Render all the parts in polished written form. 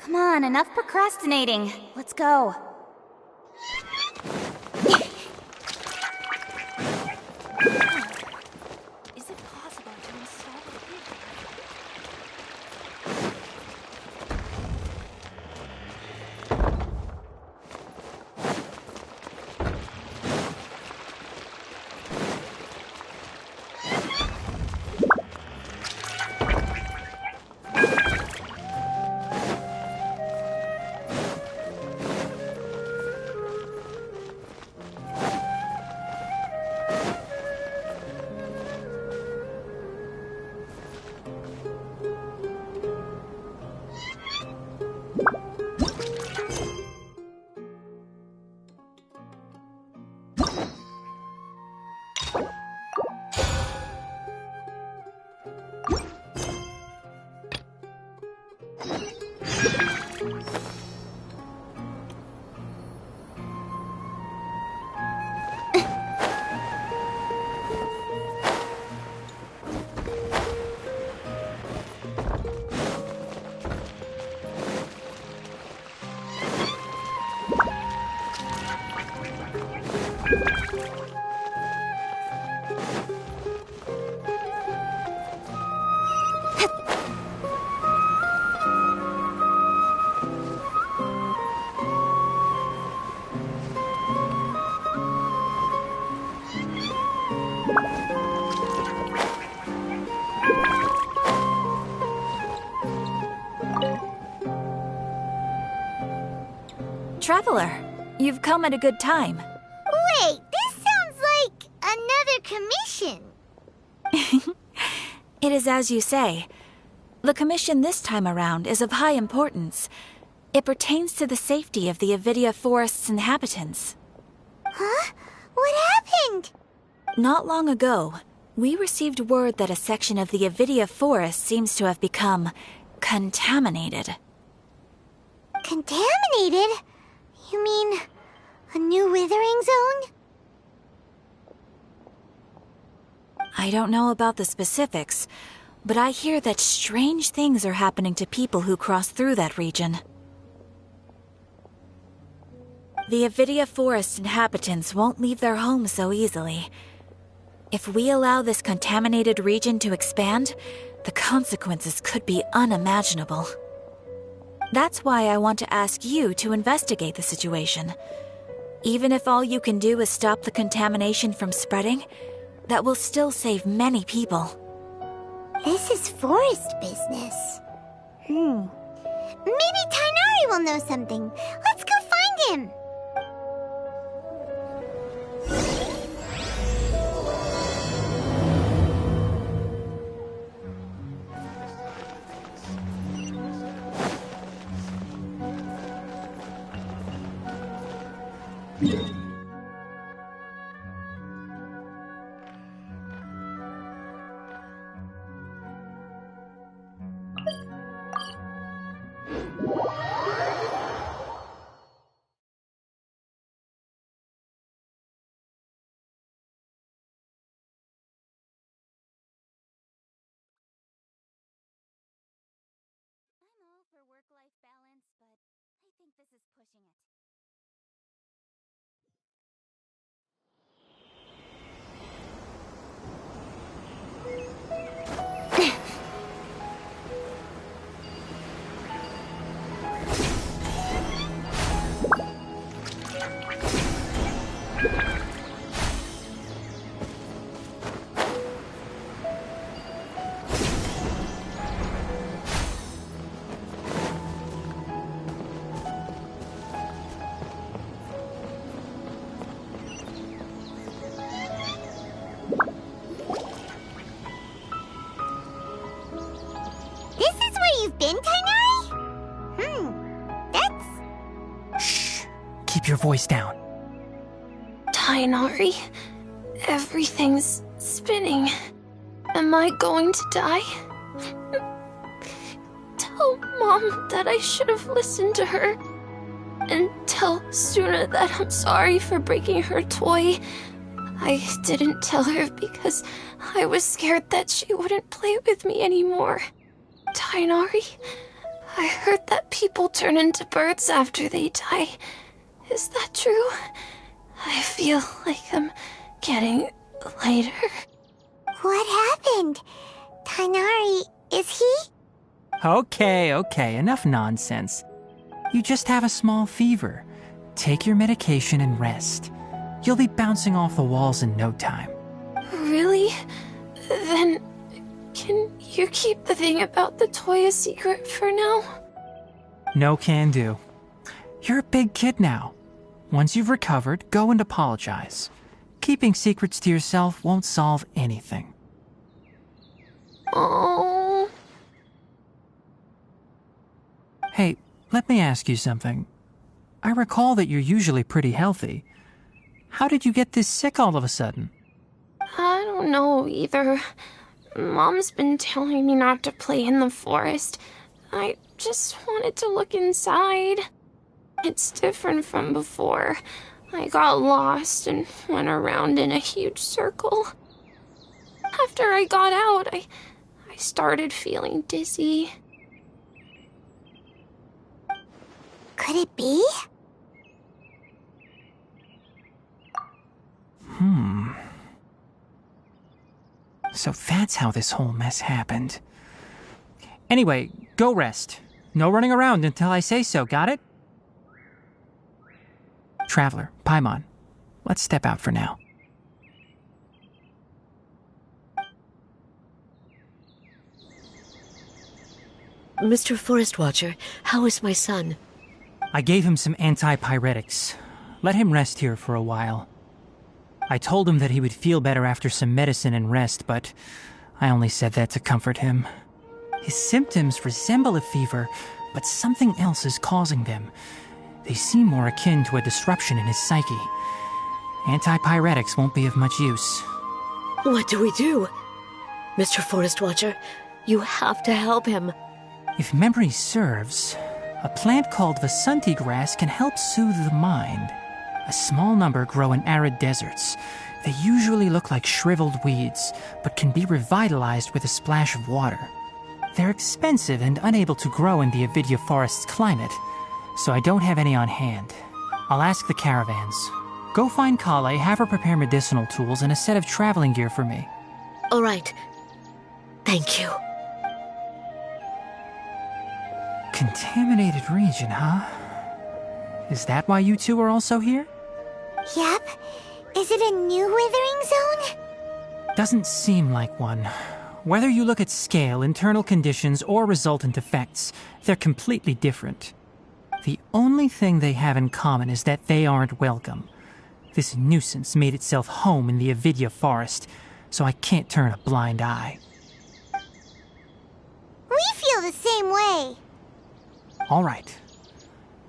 Come on, enough procrastinating. Let's go. Is it possible to install a video? Traveler, you've come at a good time. Wait, this sounds like another commission. It is as you say. The commission this time around is of high importance. It pertains to the safety of the Avidia Forest's inhabitants. Huh? What happened? Not long ago, we received word that a section of the Avidia Forest seems to have become contaminated. Contaminated? You mean a new withering zone? I don't know about the specifics, but I hear that strange things are happening to people who cross through that region. The Avidia Forest inhabitants won't leave their homes so easily. If we allow this contaminated region to expand, the consequences could be unimaginable. That's why I want to ask you to investigate the situation. Even if all you can do is stop the contamination from spreading, that will still save many people. This is forest business. Maybe Tainari will know something. Let's go find him. I'm all for work-life balance, but I think this is pushing it. This is where you've been, Tainari? That's... Shh. Keep your voice down. Tainari, everything's spinning. Am I going to die? Tell Mom that I should have listened to her. And tell Suna that I'm sorry for breaking her toy. I didn't tell her because I was scared that she wouldn't play with me anymore. Tainari, I heard that people turn into birds after they die. Is that true? I feel like I'm getting lighter. What happened? Tainari, is he? Okay, enough nonsense. You just have a small fever. Take your medication and rest. You'll be bouncing off the walls in no time. Really? Then, can you keep the thing about the toy a secret for now? No can do. You're a big kid now. Once you've recovered, go and apologize. Keeping secrets to yourself won't solve anything. Oh. Hey, let me ask you something. I recall that you're usually pretty healthy. How did you get this sick all of a sudden? I don't know either. Mom's been telling me not to play in the forest. I just wanted to look inside. It's different from before. I got lost and went around in a huge circle. After I got out, I started feeling dizzy. Could it be? So that's how this whole mess happened. Anyway, go rest. No running around until I say so, got it? Traveler, Paimon, let's step out for now. Mr. Forest Watcher, how is my son? I gave him some antipyretics. Let him rest here for a while. I told him that he would feel better after some medicine and rest, but I only said that to comfort him. His symptoms resemble a fever, but something else is causing them. They seem more akin to a disruption in his psyche. Antipyretics won't be of much use. What do we do? Mr. Forest Watcher, you have to help him. If memory serves, a plant called Vasanti grass can help soothe the mind. A small number grow in arid deserts. They usually look like shriveled weeds, but can be revitalized with a splash of water. They're expensive and unable to grow in the Avidya forest's climate, so I don't have any on hand. I'll ask the caravans. Go find Kale, have her prepare medicinal tools and a set of traveling gear for me. All right. Thank you. Contaminated region, huh? Is that why you two are also here? Yep. Is it a new withering zone? Doesn't seem like one. Whether you look at scale, internal conditions, or resultant effects, they're completely different. The only thing they have in common is that they aren't welcome. This nuisance made itself home in the Avidya forest, so I can't turn a blind eye. We feel the same way. All right.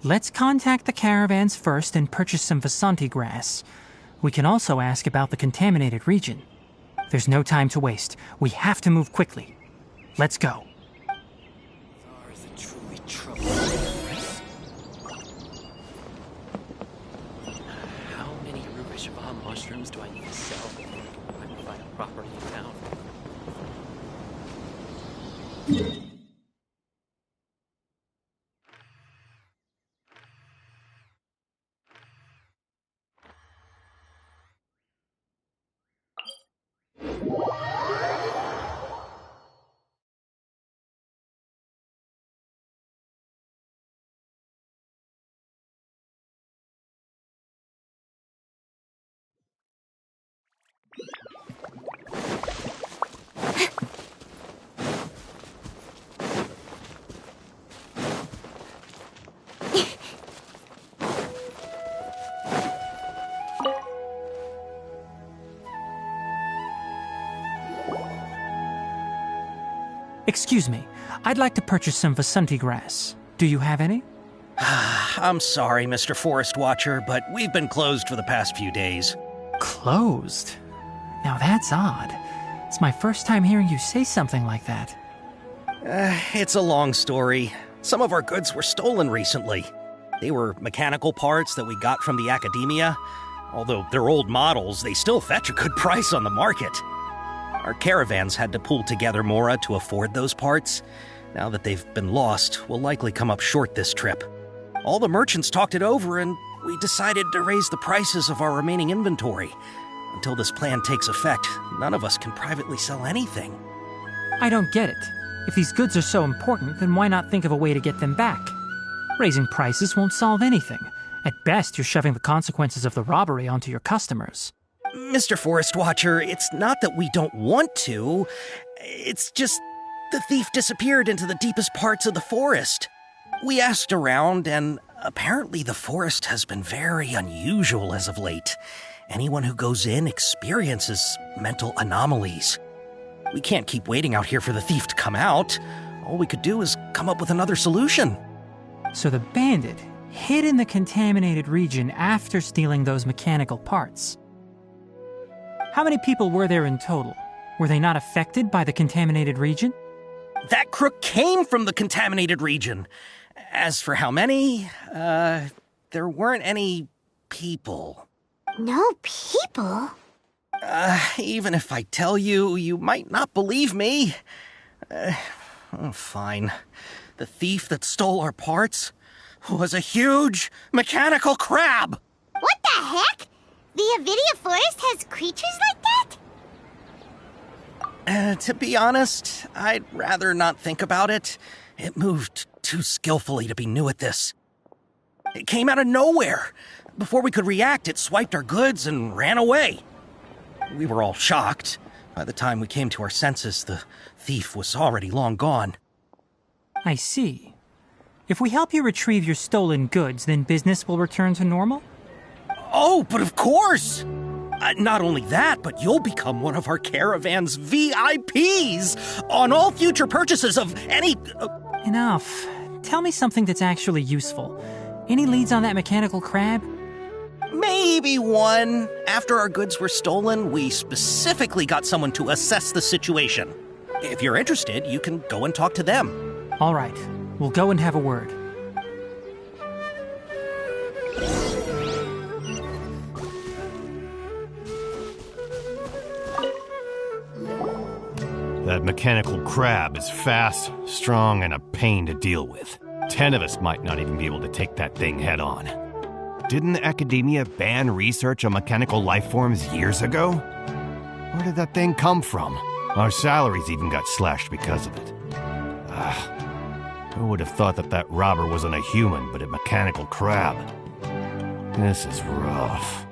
Let's contact the caravans first and purchase some Vasanti grass. We can also ask about the contaminated region. There's no time to waste. We have to move quickly. Let's go. How many Rubishava mushrooms do I need to sell before I can find a property in town? Excuse me. I'd like to purchase some Vasanti grass. Do you have any? I'm sorry, Mr. Forest Watcher, but we've been closed for the past few days. Closed? Now that's odd. It's my first time hearing you say something like that. It's a long story. Some of our goods were stolen recently. They were mechanical parts that we got from the academia. Although they're old models, they still fetch a good price on the market. Our caravans had to pull together Mora to afford those parts. Now that they've been lost, we'll likely come up short this trip. All the merchants talked it over, and we decided to raise the prices of our remaining inventory. Until this plan takes effect, none of us can privately sell anything. I don't get it. If these goods are so important, then why not think of a way to get them back? Raising prices won't solve anything. At best, you're shoving the consequences of the robbery onto your customers. Mr. Forest Watcher, it's not that we don't want to. It's just the thief disappeared into the deepest parts of the forest. We asked around, and apparently the forest has been very unusual as of late. Anyone who goes in experiences mental anomalies. We can't keep waiting out here for the thief to come out. All we could do is come up with another solution. So the bandit hid in the contaminated region after stealing those mechanical parts. How many people were there in total? Were they not affected by the contaminated region? That crook came from the contaminated region. As for how many, there weren't any people. No people? Even if I tell you, you might not believe me. Fine. The thief that stole our parts was a huge mechanical crab. What the heck? The Avidia Forest has creatures like that? To be honest, I'd rather not think about it. It moved too skillfully to be new at this. It came out of nowhere. Before we could react, it swiped our goods and ran away. We were all shocked. By the time we came to our senses, the thief was already long gone. I see. If we help you retrieve your stolen goods, then business will return to normal? Oh, but of course! Not only that, but you'll become one of our caravan's VIPs on all future purchases of any... Enough. Tell me something that's actually useful. Any leads on that mechanical crab? Maybe one. After our goods were stolen, we specifically got someone to assess the situation. If you're interested, you can go and talk to them. All right. We'll go and have a word. That mechanical crab is fast, strong, and a pain to deal with. 10 of us might not even be able to take that thing head on. Didn't the academia ban research on mechanical life forms years ago? Where did that thing come from? Our salaries even got slashed because of it. Who would have thought that that robber wasn't a human, but a mechanical crab? This is rough.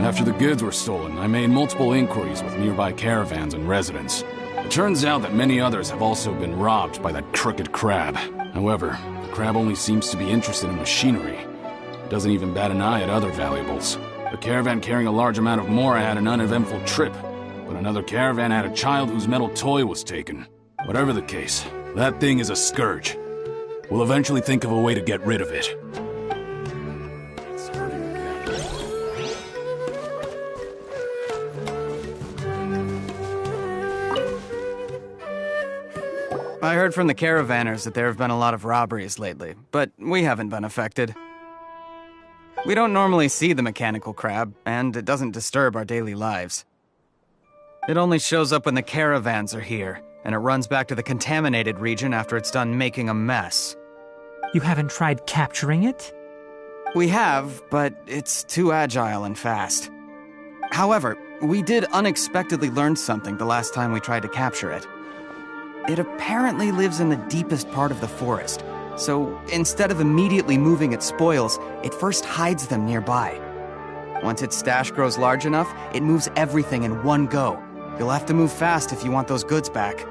After the goods were stolen, I made multiple inquiries with nearby caravans and residents. It turns out that many others have also been robbed by that crooked crab. However, the crab only seems to be interested in machinery. It doesn't even bat an eye at other valuables. A caravan carrying a large amount of Mora had an uneventful trip, but another caravan had a child whose metal toy was taken. Whatever the case, that thing is a scourge. We'll eventually think of a way to get rid of it. I heard from the caravanners that there have been a lot of robberies lately, but we haven't been affected. We don't normally see the mechanical crab, and it doesn't disturb our daily lives. It only shows up when the caravans are here, and it runs back to the contaminated region after it's done making a mess. You haven't tried capturing it? We have, but it's too agile and fast. However, we did unexpectedly learn something the last time we tried to capture it. It apparently lives in the deepest part of the forest, so instead of immediately moving its spoils, it first hides them nearby. Once its stash grows large enough, it moves everything in one go. You'll have to move fast if you want those goods back.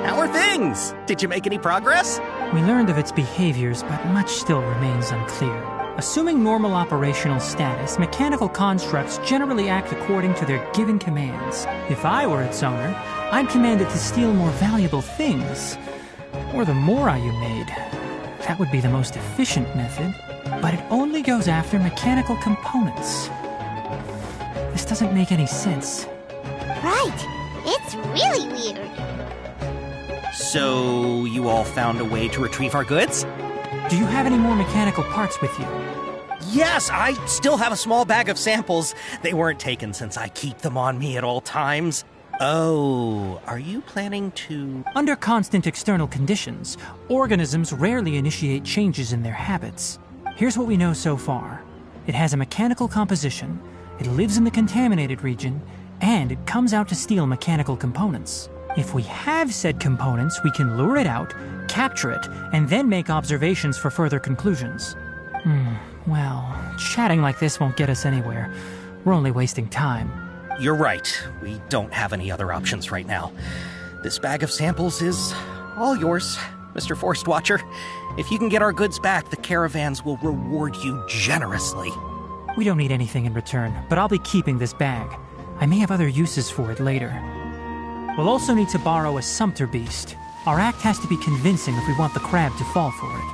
How are things? Did you make any progress? We learned of its behaviors, but much still remains unclear. Assuming normal operational status, mechanical constructs generally act according to their given commands. If I were its owner, I'd command it to steal more valuable things. Or the Mora you made. That would be the most efficient method. but it only goes after mechanical components. This doesn't make any sense. Right. It's really weird. So, you all found a way to retrieve our goods? Do you have any more mechanical parts with you? Yes, I still have a small bag of samples. They weren't taken since I keep them on me at all times. Oh, are you planning to... Under constant external conditions, organisms rarely initiate changes in their habits. Here's what we know so far. It has a mechanical composition, it lives in the contaminated region, and it comes out to steal mechanical components. If we have said components, we can lure it out, capture it, and then make observations for further conclusions. Well, chatting like this won't get us anywhere. We're only wasting time. You're right. We don't have any other options right now. This bag of samples is all yours, Mr. Forest Watcher. If you can get our goods back, the caravans will reward you generously. We don't need anything in return, but I'll be keeping this bag. I may have other uses for it later. We'll also need to borrow a sumpter beast. Our act has to be convincing if we want the crab to fall for it.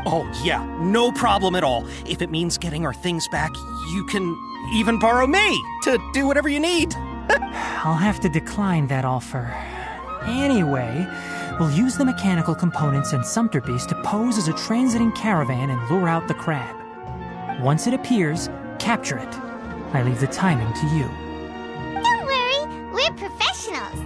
Oh, yeah, no problem at all. If it means getting our things back, you can even borrow me to do whatever you need. I'll have to decline that offer. Anyway, we'll use the mechanical components and sumpter beast to pose as a transiting caravan and lure out the crab. Once it appears, capture it. I leave the timing to you. Don't worry, we're professionals.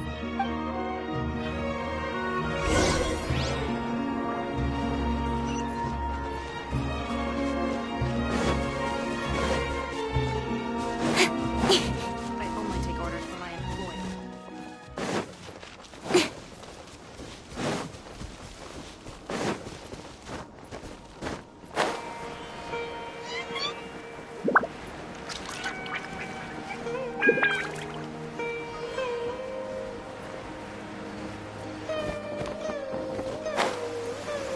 I only take orders from my employer.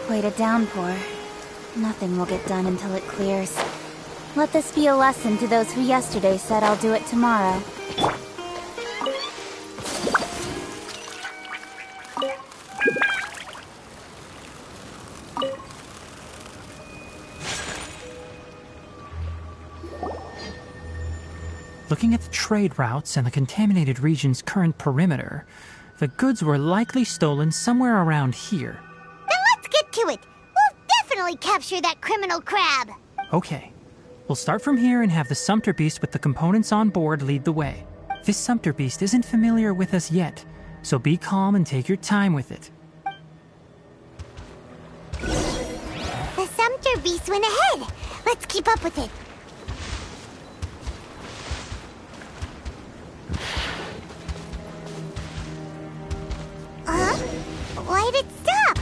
Quite a downpour. Nothing will get done until it clears. Let this be a lesson to those who yesterday said I'll do it tomorrow. Looking at the trade routes and the contaminated region's current perimeter, the goods were likely stolen somewhere around here. Then let's get to it. We'll definitely capture that criminal crab. Okay. We'll start from here and have the sumpter beast with the components on board lead the way. This sumpter beast isn't familiar with us yet, so be calm and take your time with it. The sumpter beast went ahead. Let's keep up with it. Huh? Why'd it stop?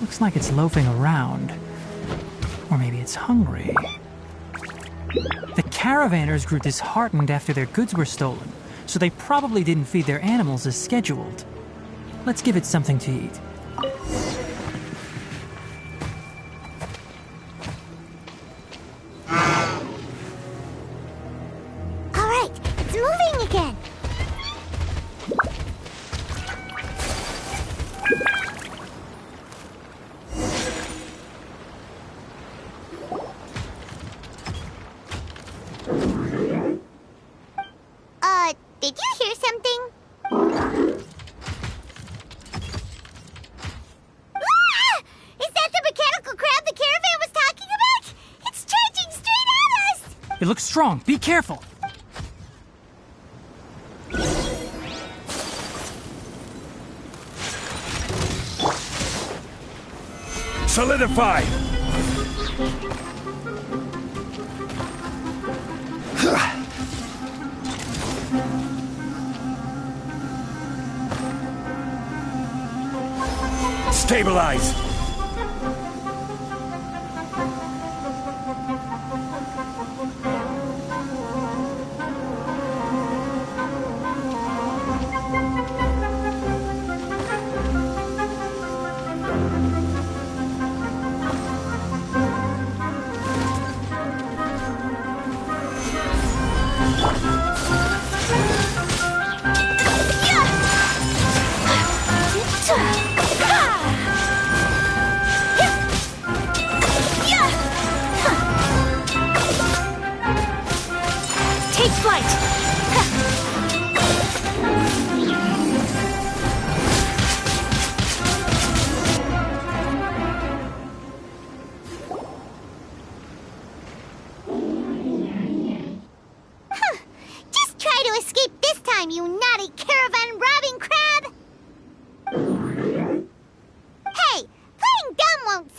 Looks like it's loafing around. Or maybe it's hungry. The caravanners grew disheartened after their goods were stolen, so they probably didn't feed their animals as scheduled. Let's give it something to eat. All right, it's moving again. Did you hear something? Ah! Is that the mechanical crab the caravan was talking about? It's charging straight at us! It looks strong. Be careful. Solidify! Stabilize!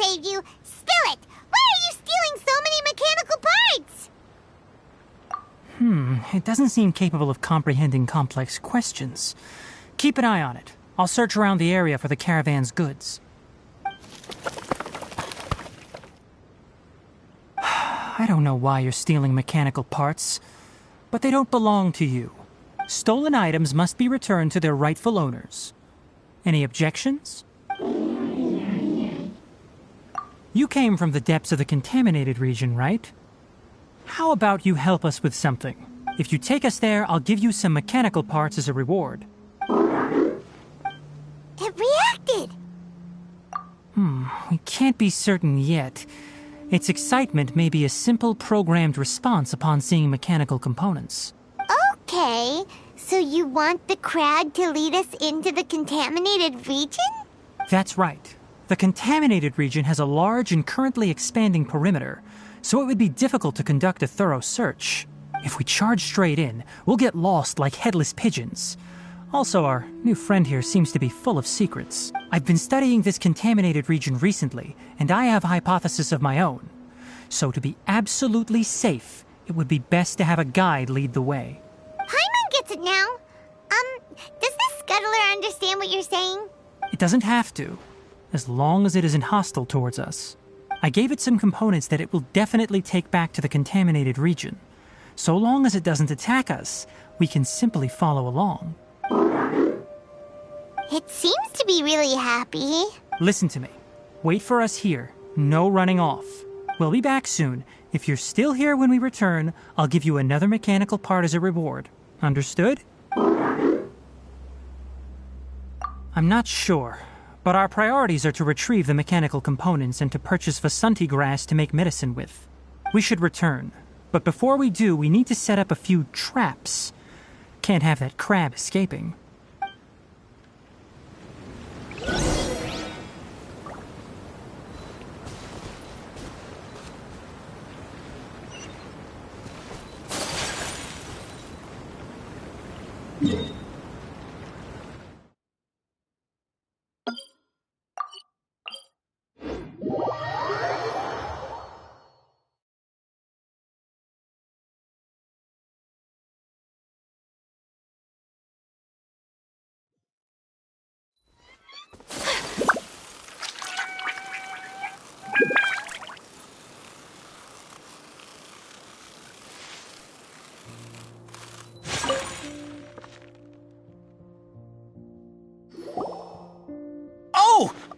saved you. Spill it! Why are you stealing so many mechanical parts? It doesn't seem capable of comprehending complex questions. Keep an eye on it. I'll search around the area for the caravan's goods. I don't know why you're stealing mechanical parts, but they don't belong to you. Stolen items must be returned to their rightful owners. Any objections? You came from the depths of the contaminated region, right? How about you help us with something? If you take us there, I'll give you some mechanical parts as a reward. It reacted! We can't be certain yet. Its excitement may be a simple programmed response upon seeing mechanical components. Okay, so you want the crab to lead us into the contaminated region? That's right. The contaminated region has a large and currently expanding perimeter, so it would be difficult to conduct a thorough search. If we charge straight in, we'll get lost like headless pigeons. Also, our new friend here seems to be full of secrets. I've been studying this contaminated region recently, and I have a hypothesis of my own. So to be absolutely safe, it would be best to have a guide lead the way. Paimon gets it now. Does the scuttler understand what you're saying? It doesn't have to, as long as it isn't hostile towards us. I gave it some components that it will definitely take back to the contaminated region. So long as it doesn't attack us, we can simply follow along. It seems to be really happy. Listen to me. Wait for us here. No running off. We'll be back soon. If you're still here when we return, I'll give you another mechanical part as a reward. Understood? I'm not sure, but our priorities are to retrieve the mechanical components and to purchase Vasanti grass to make medicine with. We should return, but before we do, we need to set up a few traps. Can't have that crab escaping.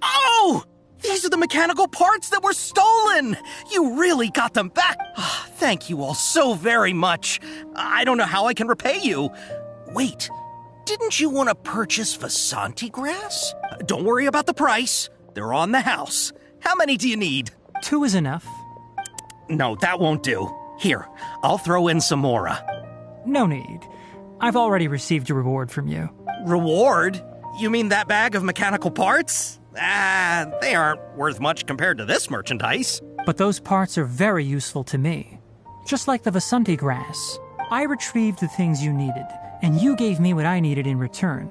Oh! These are the mechanical parts that were stolen! You really got them back! Thank you all so very much. I don't know how I can repay you. Wait, didn't you want to purchase Vasanti grass? Don't worry about the price. They're on the house. How many do you need? 2 is enough. No, that won't do. Here, I'll throw in some more. No need. I've already received a reward from you. Reward? You mean that bag of mechanical parts? They aren't worth much compared to this merchandise. But those parts are very useful to me. Just like the Vasanti grass. I retrieved the things you needed, and you gave me what I needed in return.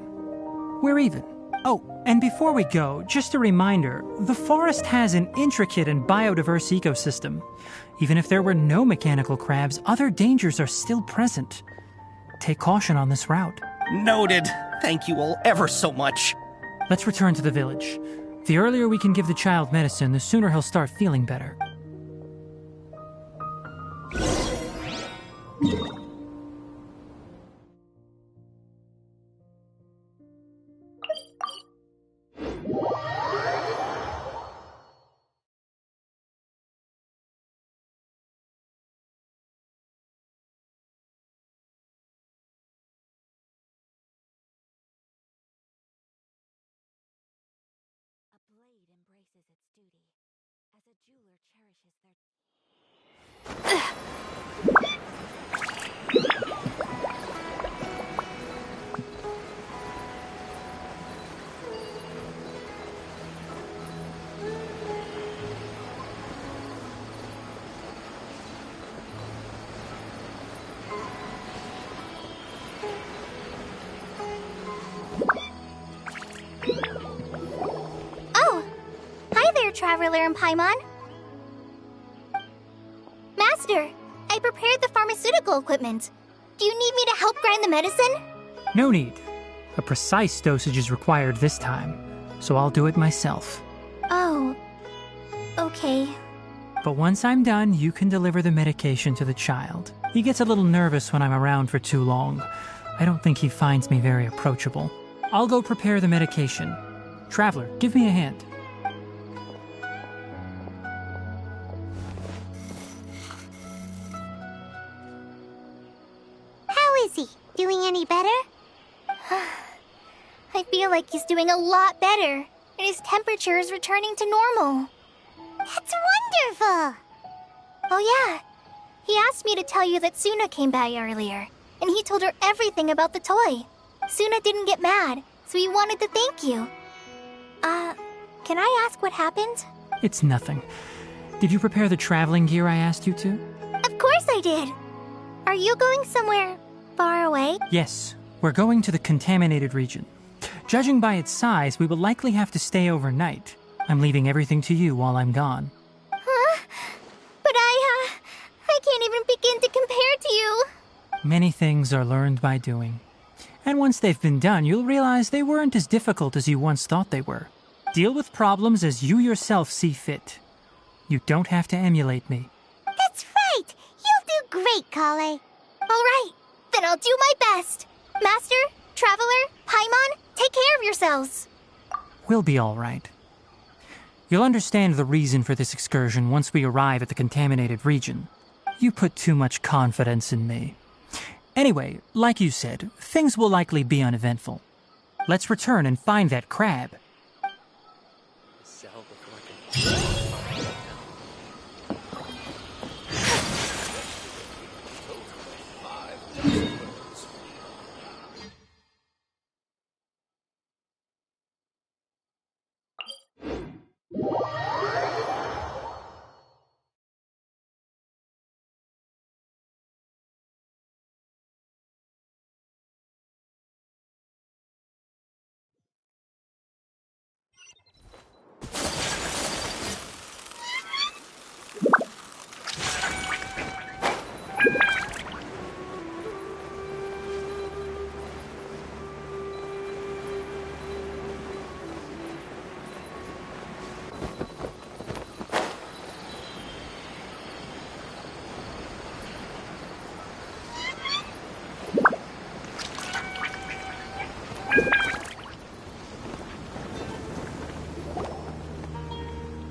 We're even. Oh, and before we go, just a reminder, the forest has an intricate and biodiverse ecosystem. Even if there were no mechanical crabs, other dangers are still present. Take caution on this route. Noted. Thank you all ever so much. Let's return to the village. The earlier we can give the child medicine, the sooner he'll start feeling better. Blade embraces its duty, as a jeweler cherishes their... Master, Traveler, and Paimon. Master, I prepared the pharmaceutical equipment. Do you need me to help grind the medicine? No need. A precise dosage is required this time, so I'll do it myself. Oh, okay. But once I'm done, you can deliver the medication to the child. He gets a little nervous when I'm around for too long. I don't think he finds me very approachable. I'll go prepare the medication. Traveler, give me a hand. How is he? Doing any better? I feel like he's doing a lot better, and his temperature is returning to normal. That's wonderful! Oh yeah, he asked me to tell you that Suna came by earlier, and he told her everything about the toy. Suna didn't get mad, so he wanted to thank you. Can I ask what happened? It's nothing. Did you prepare the traveling gear I asked you to? Of course I did! Are you going somewhere far away? Yes, we're going to the contaminated region. Judging by its size, we will likely have to stay overnight. I'm leaving everything to you while I'm gone. Huh? But I can't even begin to compare to you. Many things are learned by doing. And once they've been done, you'll realize they weren't as difficult as you once thought they were. Deal with problems as you yourself see fit. You don't have to emulate me. That's right! You'll do great, Kale. Alright, then I'll do my best. Master, Traveler, Paimon, take care of yourselves. We'll be all right. You'll understand the reason for this excursion once we arrive at the contaminated region. You put too much confidence in me. Anyway, like you said, things will likely be uneventful. Let's return and find that crab. Sell before I can...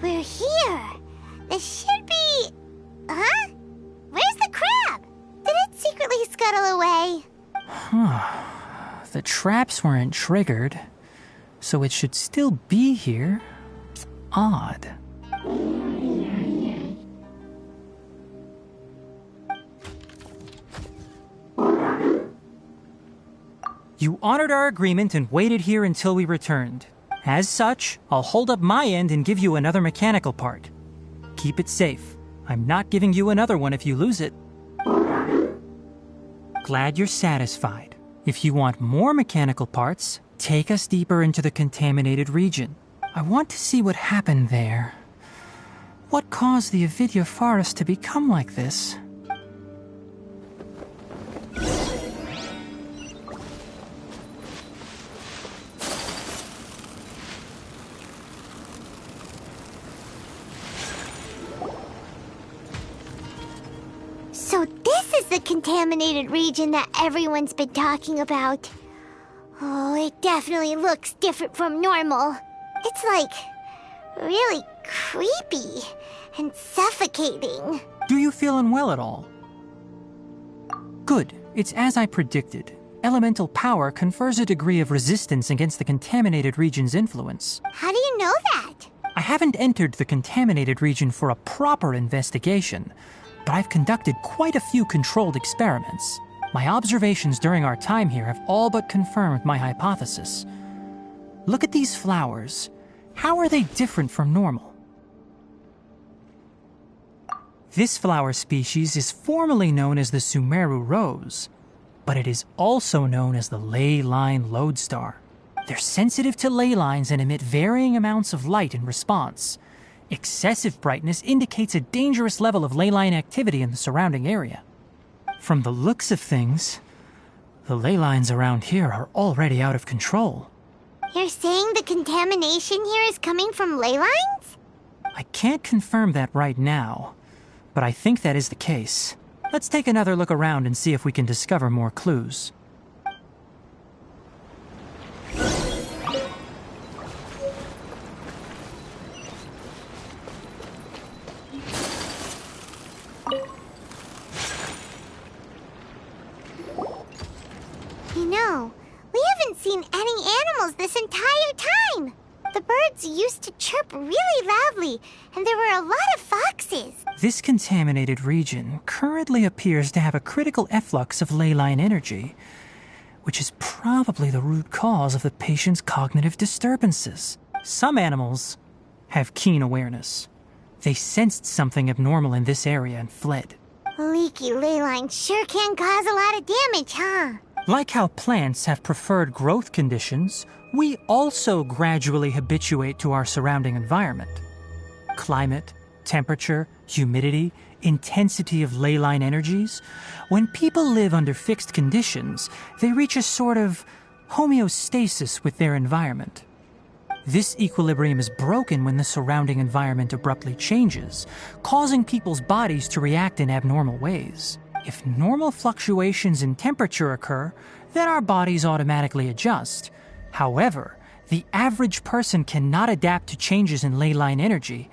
We're here. This should be... Huh? Where's the crab? Did it secretly scuttle away? The traps weren't triggered, so it should still be here. Odd. You honored our agreement and waited here until we returned. As such, I'll hold up my end and give you another mechanical part. Keep it safe. I'm not giving you another one if you lose it. Glad you're satisfied. If you want more mechanical parts, take us deeper into the contaminated region. I want to see what happened there. What caused the Avidya forest to become like this? So this is the contaminated region that everyone's been talking about. Oh, it definitely looks different from normal. It's like really creepy and suffocating. Do you feel unwell at all? Good. It's as I predicted. Elemental power confers a degree of resistance against the contaminated region's influence. How do you know that? I haven't entered the contaminated region for a proper investigation, but I've conducted quite a few controlled experiments. My observations during our time here have all but confirmed my hypothesis. Look at these flowers. How are they different from normal? This flower species is formally known as the Sumeru rose, but it is also known as the ley line lodestar. They're sensitive to ley lines and emit varying amounts of light in response. Excessive brightness indicates a dangerous level of ley line activity in the surrounding area. From the looks of things, the ley lines around here are already out of control. You're saying the contamination here is coming from ley lines? I can't confirm that right now, but I think that is the case. Let's take another look around and see if we can discover more clues. You know, we haven't seen any animals this entire time. The birds used to chirp really loudly, and there were a lot of foxes. This contaminated region currently appears to have a critical efflux of ley line energy, which is probably the root cause of the patient's cognitive disturbances. Some animals have keen awareness. They sensed something abnormal in this area and fled. Leaky ley lines sure can cause a lot of damage, huh? Like how plants have preferred growth conditions, we also gradually habituate to our surrounding environment. Climate, temperature, humidity, intensity of ley line energies. When people live under fixed conditions, they reach a sort of homeostasis with their environment. This equilibrium is broken when the surrounding environment abruptly changes, causing people's bodies to react in abnormal ways. If normal fluctuations in temperature occur, then our bodies automatically adjust. However, the average person cannot adapt to changes in ley line energy,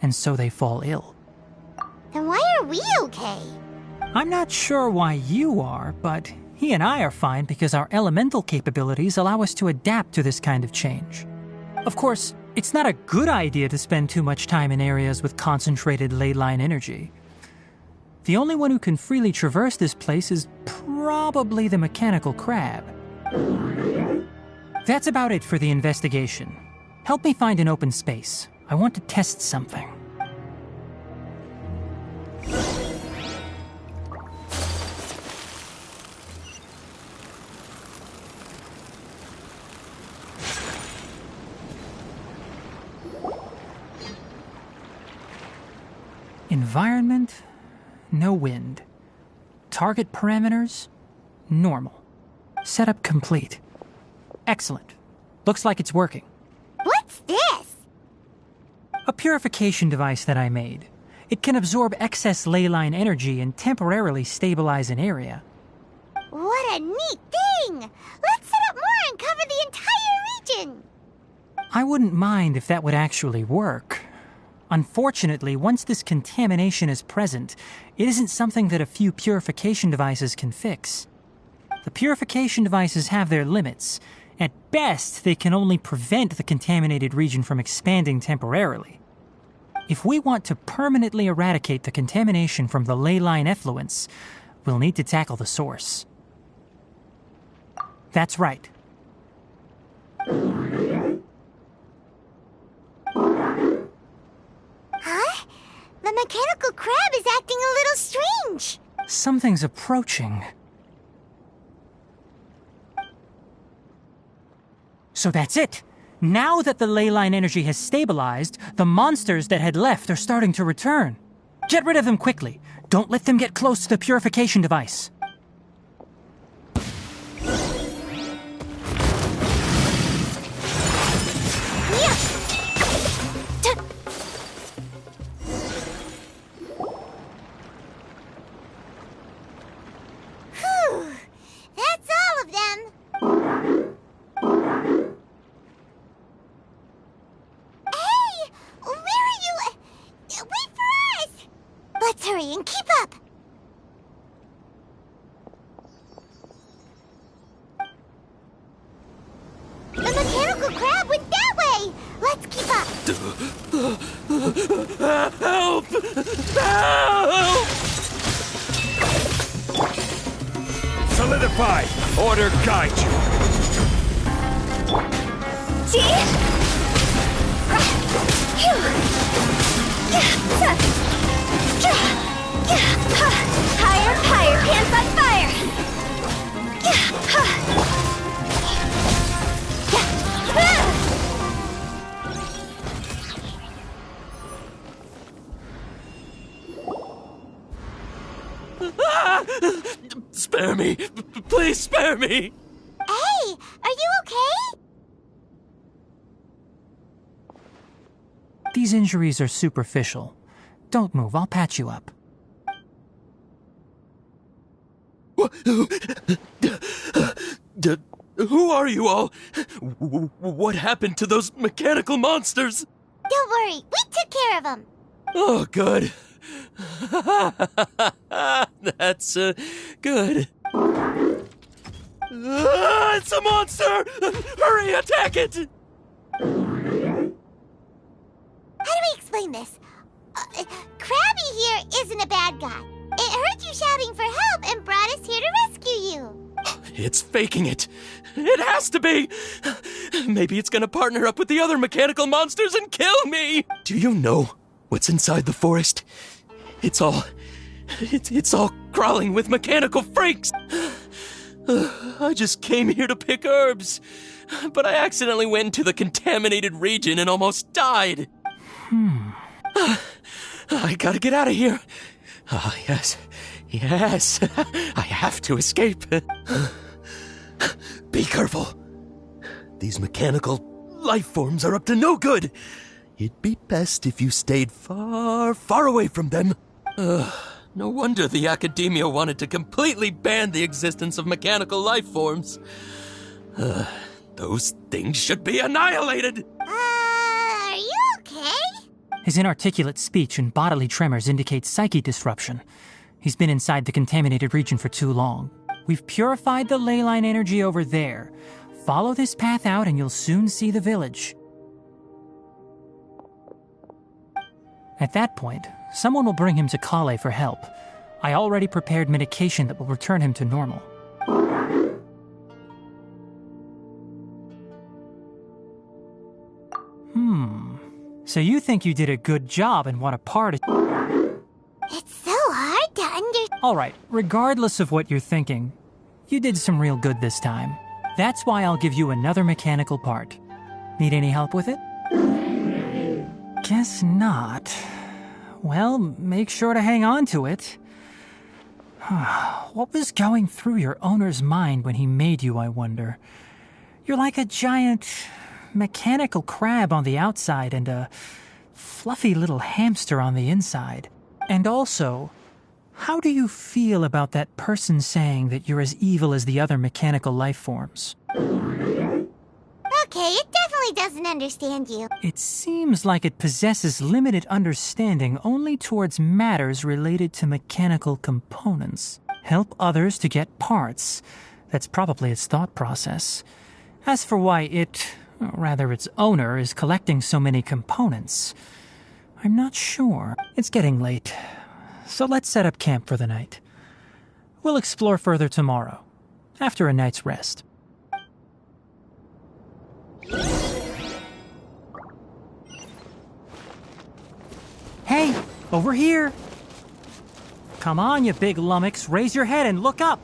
and so they fall ill. Then why are we okay? I'm not sure why you are, but he and I are fine because our elemental capabilities allow us to adapt to this kind of change. Of course, it's not a good idea to spend too much time in areas with concentrated ley line energy. The only one who can freely traverse this place is probably the mechanical crab. That's about it for the investigation. Help me find an open space. I want to test something. Environment, no wind. Target parameters, normal. Setup complete. Excellent. Looks like it's working. What's this? A purification device that I made. It can absorb excess ley line energy and temporarily stabilize an area. What a neat thing! Let's set up more and cover the entire region! I wouldn't mind if that would actually work. Unfortunately, once this contamination is present, it isn't something that a few purification devices can fix. The purification devices have their limits. At best, they can only prevent the contaminated region from expanding temporarily. If we want to permanently eradicate the contamination from the ley line effluents, we'll need to tackle the source. That's right. Huh? The mechanical crab is acting a little strange. Something's approaching. So that's it. Now that the ley line energy has stabilized, the monsters that had left are starting to return. Get rid of them quickly. Don't let them get close to the purification device. Whew. That's all of them. Hey! Where are you? Wait for us! Let's hurry and keep up! The mechanical crab went that way! Let's keep up! Help! Help! Solidify! Order guide you! Higher, higher, pants on fire! Spare me! Please spare me! Hey, are you okay? These injuries are superficial. Don't move, I'll patch you up. Who are you all? What happened to those mechanical monsters? Don't worry, we took care of them. Oh, good. That's, good. It's a monster! Hurry, attack it! How do we explain this? Krabby here isn't a bad guy. It heard you shouting for help and brought us here to rescue you. It's faking it. It has to be. Maybe it's gonna partner up with the other mechanical monsters and kill me. Do you know what's inside the forest? It's all crawling with mechanical freaks. I just came here to pick herbs, but I accidentally went into the contaminated region and almost died. I gotta get out of here. Ah, yes. I have to escape. Be careful. These mechanical life forms are up to no good. It'd be best if you stayed far, far away from them. No wonder the Academia wanted to completely ban the existence of mechanical life forms. Those things should be annihilated. Are you okay? His inarticulate speech and bodily tremors indicate psyche disruption. He's been inside the contaminated region for too long. We've purified the ley line energy over there. Follow this path out and you'll soon see the village. At that point, someone will bring him to Kale for help. I already prepared medication that will return him to normal. So you think you did a good job and want a part of... It's so hard to understand. Alright, regardless of what you're thinking, you did some real good this time. That's why I'll give you another mechanical part. Need any help with it? Guess not. Well, make sure to hang on to it. What was going through your owner's mind when he made you, I wonder? You're like a giant mechanical crab on the outside and a fluffy little hamster on the inside. And also, how do you feel about that person saying that you're as evil as the other mechanical life forms? Okay, it definitely doesn't understand you. It seems like it possesses limited understanding only towards matters related to mechanical components. Help others to get parts. That's probably its thought process. As for why it, or rather its owner, is collecting so many components, I'm not sure. It's getting late, so let's set up camp for the night. We'll explore further tomorrow, after a night's rest. Hey, over here! Come on, you big lummox, raise your head and look up!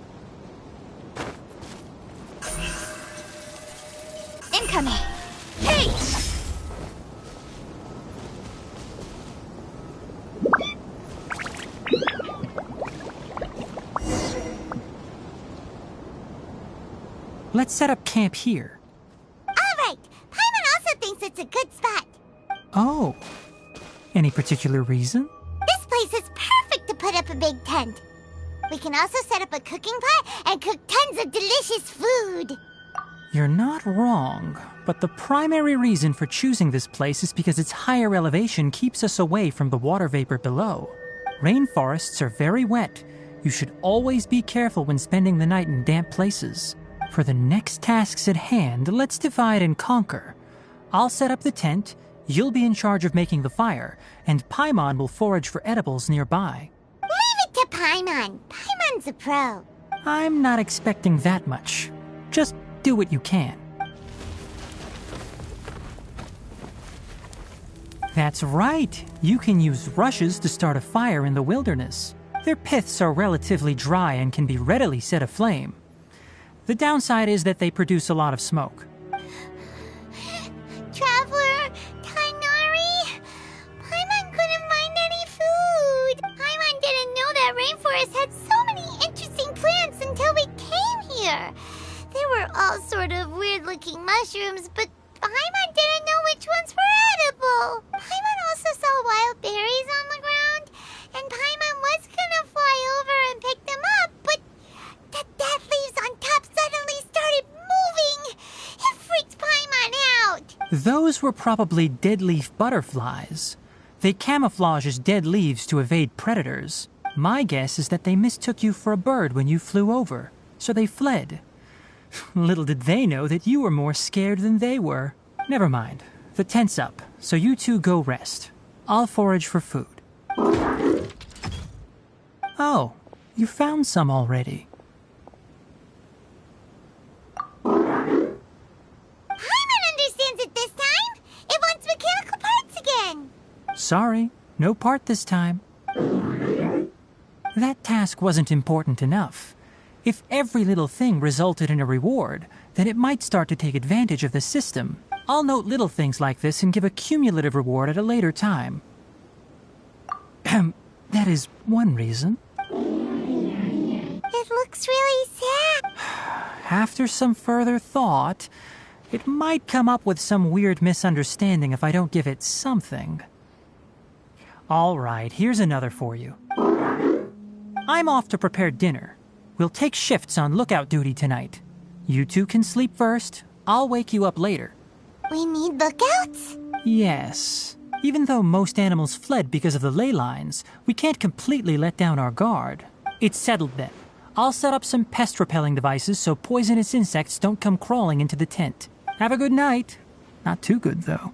Incoming! Hey! Let's set up camp here. Alright! Paimon also thinks it's a good spot. Oh. Any particular reason? This place is perfect to put up a big tent. We can also set up a cooking pot and cook tons of delicious food. You're not wrong, but the primary reason for choosing this place is because its higher elevation keeps us away from the water vapor below. Rainforests are very wet. You should always be careful when spending the night in damp places. For the next tasks at hand, let's divide and conquer. I'll set up the tent, you'll be in charge of making the fire, and Paimon will forage for edibles nearby. Leave it to Paimon. Paimon's a pro. I'm not expecting that much. Just do what you can. That's right. You can use rushes to start a fire in the wilderness. Their piths are relatively dry and can be readily set aflame. The downside is that they produce a lot of smoke. Traveler, Tainari, Paimon couldn't find any food. Paimon didn't know that rainforest had so many interesting plants and Those were probably dead leaf butterflies. They camouflage as dead leaves to evade predators. My guess is that they mistook you for a bird when you flew over, so they fled. Little did they know that you were more scared than they were. Never mind. The tent's up, so you two go rest. I'll forage for food. Oh, you found some already. Paimon understands it this time! It wants mechanical parts again! Sorry, no part this time. That task wasn't important enough. If every little thing resulted in a reward, then it might start to take advantage of the system. I'll note little things like this and give a cumulative reward at a later time. That is one reason. It looks really sad. After some further thought, it might come up with some weird misunderstanding if I don't give it something. All right, here's another for you. I'm off to prepare dinner. We'll take shifts on lookout duty tonight. You two can sleep first. I'll wake you up later. We need lookouts? Yes. Even though most animals fled because of the ley lines, we can't completely let down our guard. It's settled then. I'll set up some pest-repelling devices so poisonous insects don't come crawling into the tent. Have a good night. Not too good, though.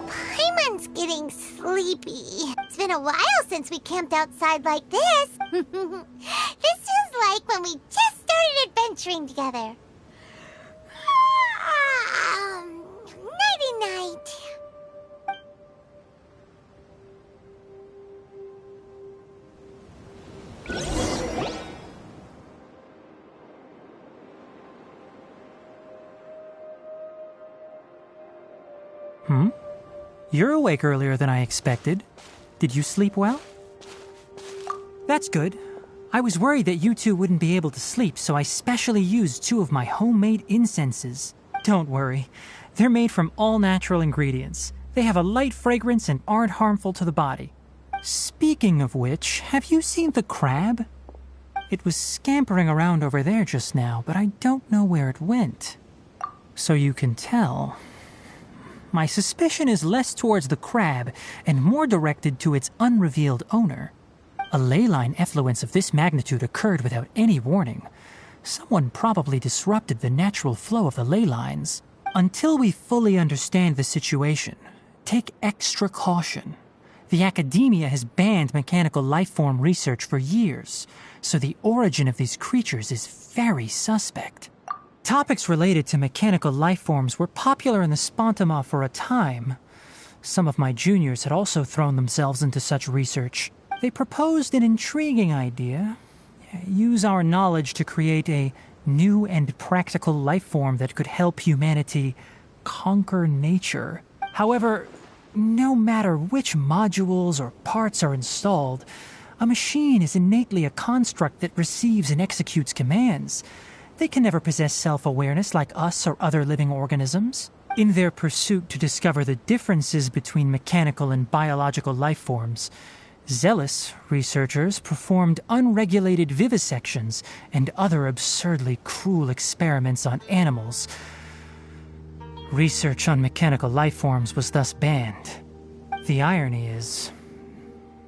Paimon's getting sleepy. It's been a while since we camped outside like this. This feels like when we just started adventuring together. Nighty-night. You're awake earlier than I expected. Did you sleep well? That's good. I was worried that you two wouldn't be able to sleep, so I specially used 2 of my homemade incenses. Don't worry. They're made from all natural ingredients. They have a light fragrance and aren't harmful to the body. Speaking of which, have you seen the crab? It was scampering around over there just now, but I don't know where it went. So you can tell. My suspicion is less towards the crab and more directed to its unrevealed owner. A ley line effluence of this magnitude occurred without any warning. Someone probably disrupted the natural flow of the ley lines. Until we fully understand the situation, take extra caution. The academia has banned mechanical lifeform research for years, so the origin of these creatures is very suspect. Topics related to mechanical lifeforms were popular in the Spontama for a time. Some of my juniors had also thrown themselves into such research. They proposed an intriguing idea. Use our knowledge to create a new and practical lifeform that could help humanity conquer nature. However, no matter which modules or parts are installed, a machine is innately a construct that receives and executes commands. They can never possess self-awareness like us or other living organisms. In their pursuit to discover the differences between mechanical and biological life forms, zealous researchers performed unregulated vivisections and other absurdly cruel experiments on animals. Research on mechanical life forms was thus banned. The irony is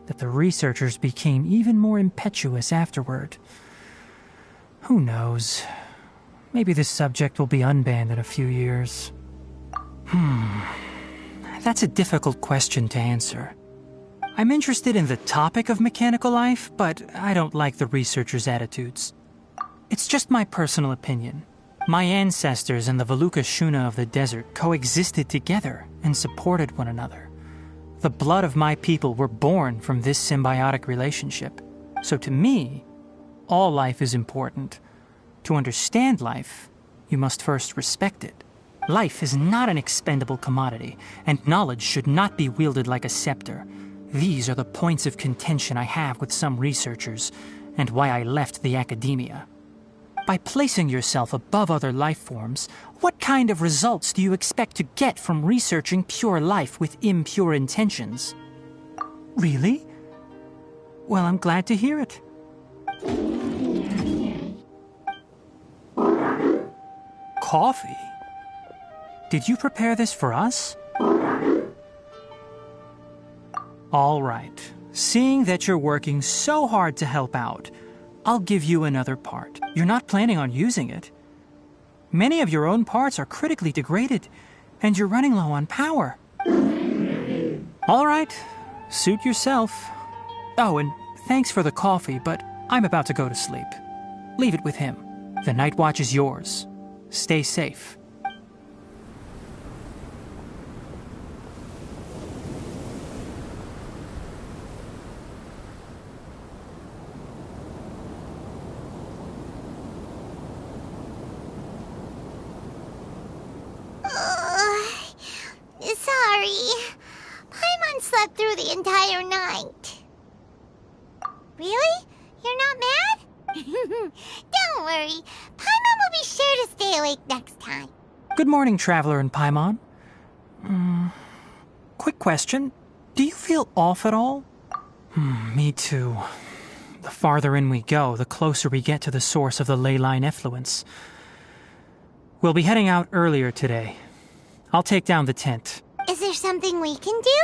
that the researchers became even more impetuous afterward. Who knows? Maybe this subject will be unbanned in a few years. That's a difficult question to answer. I'm interested in the topic of mechanical life, but I don't like the researchers' attitudes. It's just my personal opinion. My ancestors and the Veluca Shuna of the desert coexisted together and supported one another. The blood of my people were born from this symbiotic relationship. So to me, all life is important. To understand life, you must first respect it. Life is not an expendable commodity, and knowledge should not be wielded like a scepter. These are the points of contention I have with some researchers, and why I left the academia. By placing yourself above other life forms, what kind of results do you expect to get from researching pure life with impure intentions? Really? Well, I'm glad to hear it. Coffee? Did you prepare this for us? All right. Seeing that you're working so hard to help out, I'll give you another part. You're not planning on using it. Many of your own parts are critically degraded, and you're running low on power. All right. Suit yourself. Oh, and thanks for the coffee, but I'm about to go to sleep. Leave it with him. The night watch is yours. Stay safe. Sorry. Paimon slept through the entire night. Really? You're not mad? Don't worry. Paimon will be sure to stay awake next time. Good morning, Traveler and Paimon. Quick question. Do you feel off at all? Me too. The farther in we go, the closer we get to the source of the ley line effluence. We'll be heading out earlier today. I'll take down the tent. Is there something we can do?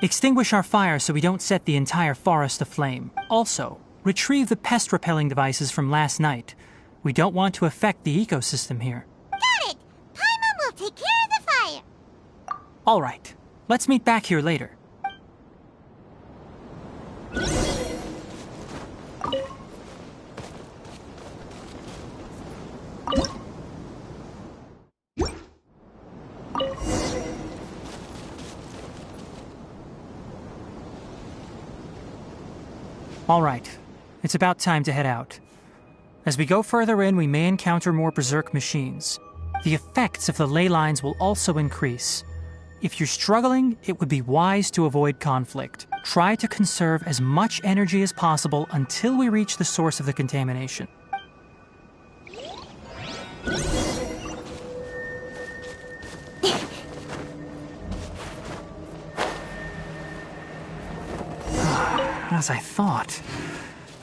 Extinguish our fire so we don't set the entire forest aflame. Also, retrieve the pest-repelling devices from last night. We don't want to affect the ecosystem here. Got it! Paimon will take care of the fire. All right. Let's meet back here later. All right. It's about time to head out. As we go further in, we may encounter more berserk machines. The effects of the ley lines will also increase. If you're struggling, it would be wise to avoid conflict. Try to conserve as much energy as possible until we reach the source of the contamination. As I thought,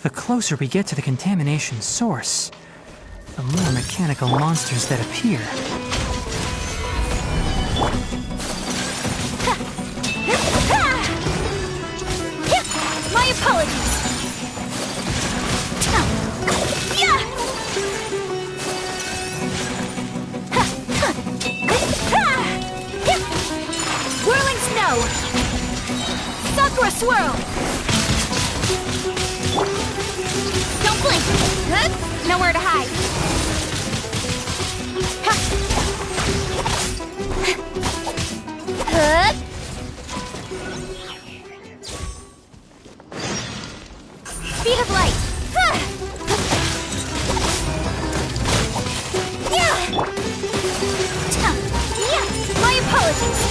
the closer we get to the contamination source, the more mechanical monsters that appear. My apologies. Whirling snow. Sakura swirl. Don't blink. Nowhere to hide. Speed of light. My apologies.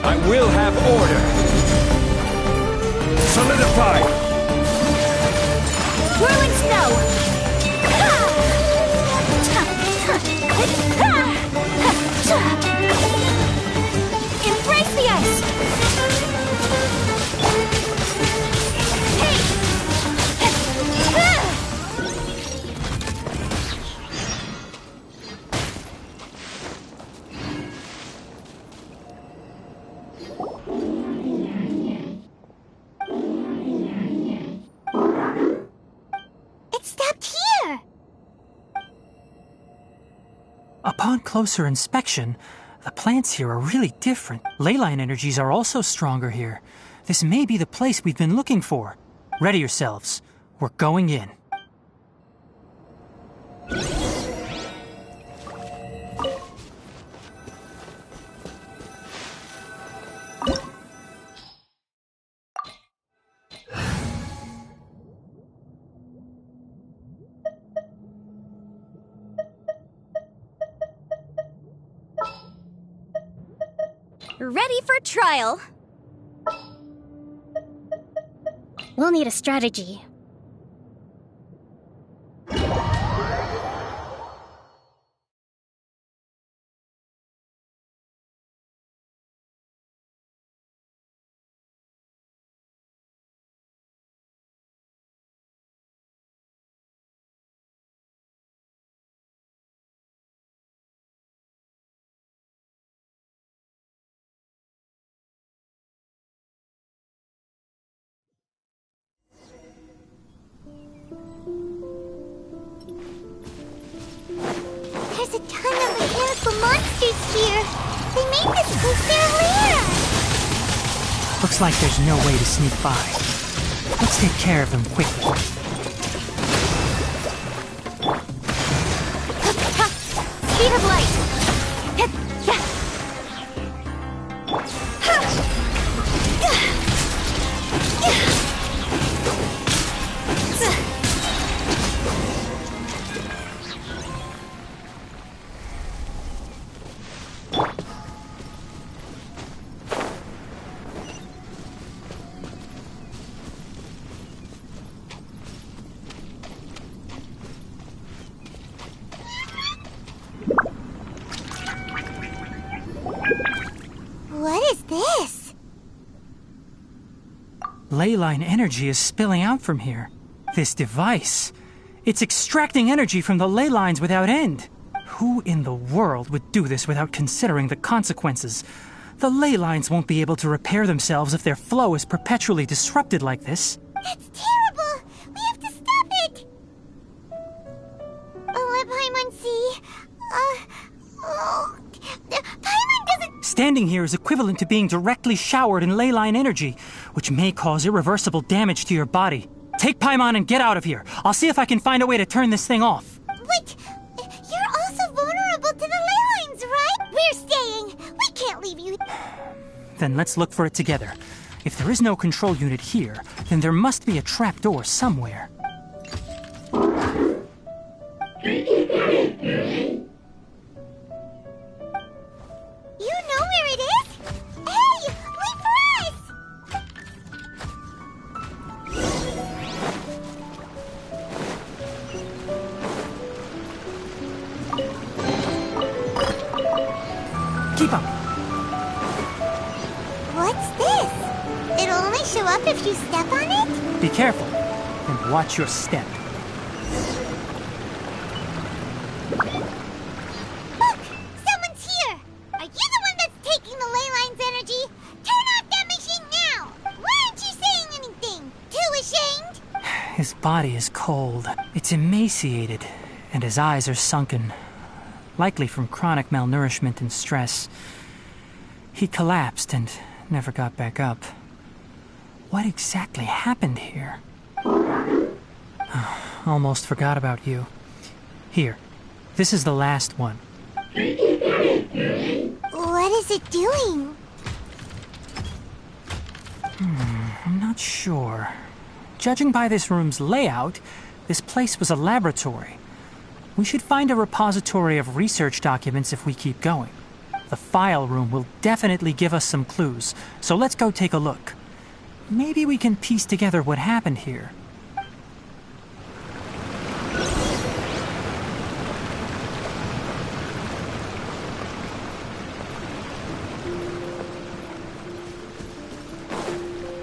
I will have order. Solidify. Whirling snow. Embrace the ice. It stopped here. Upon closer inspection, the plants here are really different. Ley line energies are also stronger here. This may be the place we've been looking for. Ready yourselves. We're going in. Ready for trial. We'll need a strategy. Who's their leader? Looks like there's no way to sneak by. Let's take care of them quickly. Speed of light! What is this? Ley line energy is spilling out from here. This device, it's extracting energy from the ley lines without end. Who in the world would do this without considering the consequences? The ley lines won't be able to repair themselves if their flow is perpetually disrupted like this. That's terrible! We have to stop it! Paimon, see? Paimon doesn't... Standing here is equivalent to being directly showered in ley line energy, which may cause irreversible damage to your body. Take Paimon and get out of here. I'll see if I can find a way to turn this thing off. Wait, you're also vulnerable to the ley lines, right? We're staying. We can't leave you. Then let's look for it together. If there is no control unit here, then there must be a trapdoor somewhere. You know where it is? Hey, wait for us! Keep up. What's this? It'll only show up if you step on it? Be careful and watch your step. Look! Someone's here! Are you the one that's taking the ley line's energy? Turn off that machine now! Why aren't you saying anything? Too ashamed? His body is cold. It's emaciated, and his eyes are sunken, likely from chronic malnourishment and stress. He collapsed and never got back up. What exactly happened here? Almost forgot about you. Here, this is the last one. What is it doing? I'm not sure. Judging by this room's layout, this place was a laboratory. We should find a repository of research documents if we keep going. The file room will definitely give us some clues, so let's go take a look. Maybe we can piece together what happened here.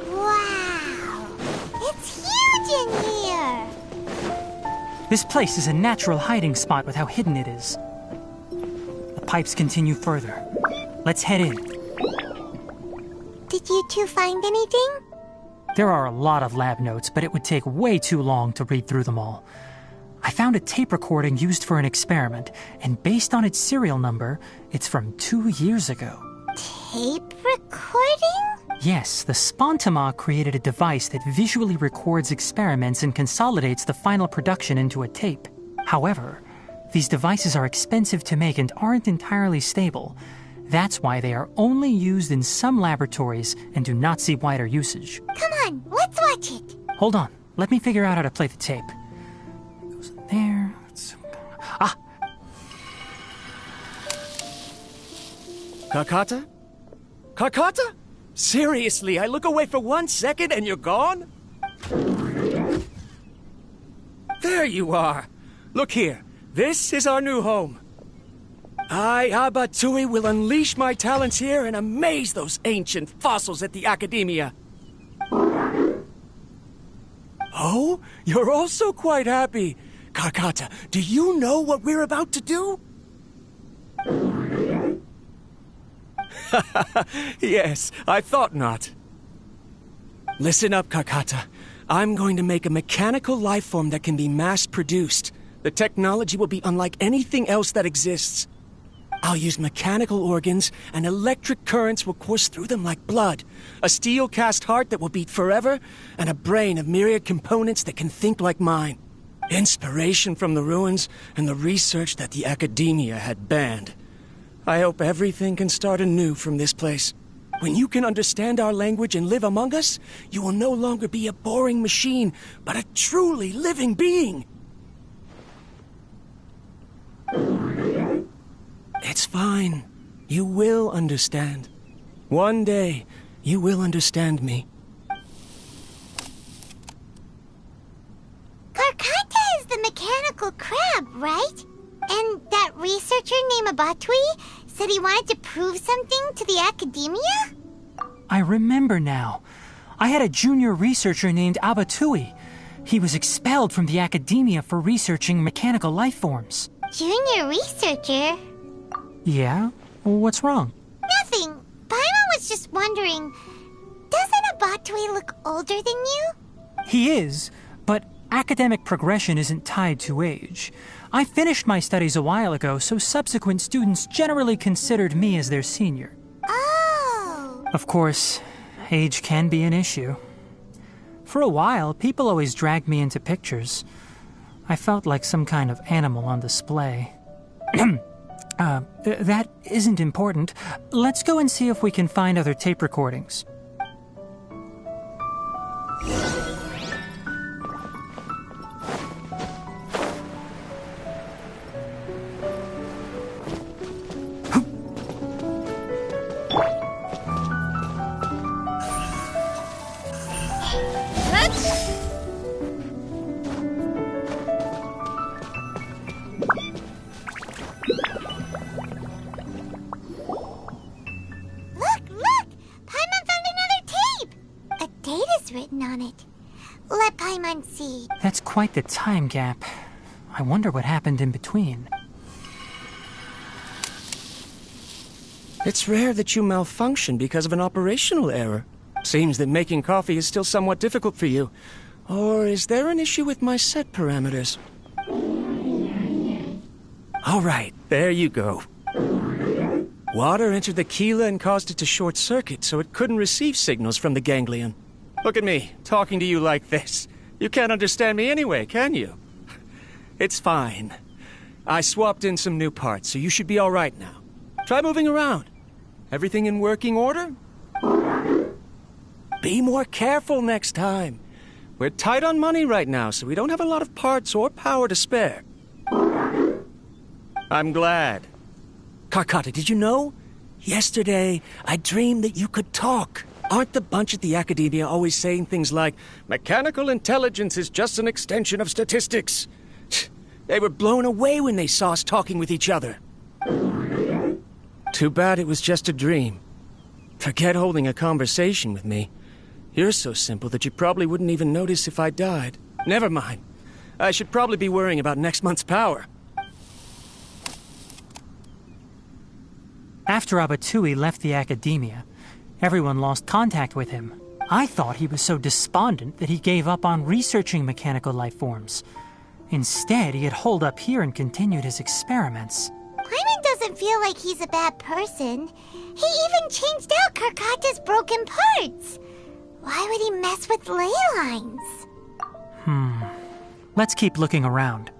Wow! It's huge in here! This place is a natural hiding spot with how hidden it is. The pipes continue further. Let's head in. Did you two find anything? There are a lot of lab notes, but it would take way too long to read through them all. I found a tape recording used for an experiment, and based on its serial number, it's from 2 years ago. Tape recording? Yes, the Spontama created a device that visually records experiments and consolidates the final production into a tape. However, these devices are expensive to make and aren't entirely stable. That's why they are only used in some laboratories and do not see wider usage. Come on, let's watch it. Hold on, let me figure out how to play the tape. It goes in there. Ah! Kakata? Kakata? Seriously, I look away for 1 second and you're gone? There you are. Look here. This is our new home. I, Abatui, will unleash my talents here and amaze those ancient fossils at the Academia. Oh, you're also quite happy. Kakata, do you know what we're about to do? Yes, I thought not. Listen up, Kakata. I'm going to make a mechanical life form that can be mass-produced. The technology will be unlike anything else that exists. I'll use mechanical organs, and electric currents will course through them like blood. A steel-cast heart that will beat forever, and a brain of myriad components that can think like mine. Inspiration from the ruins and the research that the academia had banned. I hope everything can start anew from this place. When you can understand our language and live among us, you will no longer be a boring machine, but a truly living being. It's fine. You will understand. One day, you will understand me. Karkata is the mechanical crab, right? And that researcher named Abatui said he wanted to prove something to the academia? I remember now. I had a junior researcher named Abatui. He was expelled from the academia for researching mechanical life forms. Junior researcher? Yeah? What's wrong? Nothing. Paimon was just wondering, doesn't Abatui look older than you? He is, but academic progression isn't tied to age. I finished my studies a while ago, so subsequent students generally considered me as their senior. Oh! Of course, age can be an issue. For a while, people always dragged me into pictures. I felt like some kind of animal on display. That isn't important. Let's go and see if we can find other tape recordings. That's quite the time gap. I wonder what happened in between. It's rare that you malfunction because of an operational error. Seems that making coffee is still somewhat difficult for you. Or is there an issue with my set parameters? All right, there you go. Water entered the Keela and caused it to short circuit, so it couldn't receive signals from the ganglion. Look at me, talking to you like this. You can't understand me anyway, can you? It's fine. I swapped in some new parts, so you should be all right now. Try moving around. Everything in working order? Be more careful next time. We're tight on money right now, so we don't have a lot of parts or power to spare. I'm glad. Karkata, did you know? Yesterday, I dreamed that you could talk. Aren't the bunch at the Academia always saying things like, mechanical intelligence is just an extension of statistics? They were blown away when they saw us talking with each other. Too bad it was just a dream. Forget holding a conversation with me. You're so simple that you probably wouldn't even notice if I died. Never mind. I should probably be worrying about next month's power. After Abatui left the Academia, everyone lost contact with him. I thought he was so despondent that he gave up on researching mechanical life forms. Instead, he had holed up here and continued his experiments. Paimon doesn't feel like he's a bad person. He even changed out Karkata's broken parts. Why would he mess with ley lines? Let's keep looking around.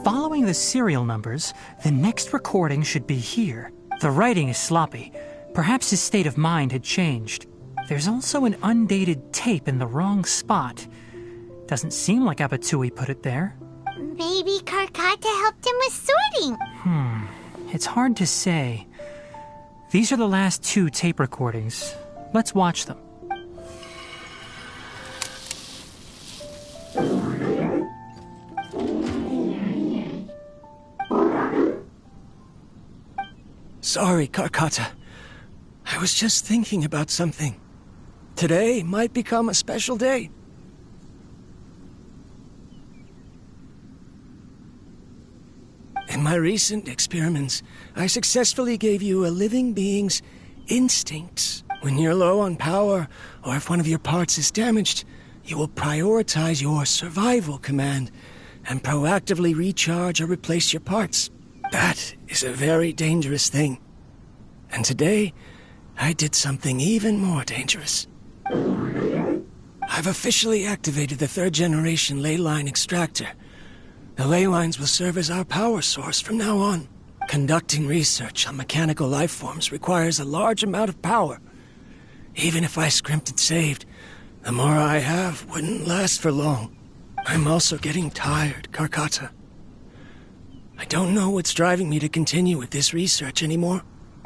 Following the serial numbers, the next recording should be here. The writing is sloppy. Perhaps his state of mind had changed. There's also an undated tape in the wrong spot. Doesn't seem like Abatui put it there. Maybe Karkata helped him with sorting. It's hard to say. These are the last 2 tape recordings. Let's watch them. Sorry, Karkata. I was just thinking about something. Today might become a special day. In In my recent experiments, I successfully gave you a living being's instincts. When you're low on power, or if one of your parts is damaged, you will prioritize your survival command and proactively recharge or replace your parts. That is a very dangerous thing. And today, I did something even more dangerous. I've officially activated the 3rd generation ley line extractor. The ley lines will serve as our power source from now on. Conducting research on mechanical life forms requires a large amount of power. Even if I scrimped and saved, the more I have wouldn't last for long. I'm also getting tired, Karkata. I don't know what's driving me to continue with this research anymore.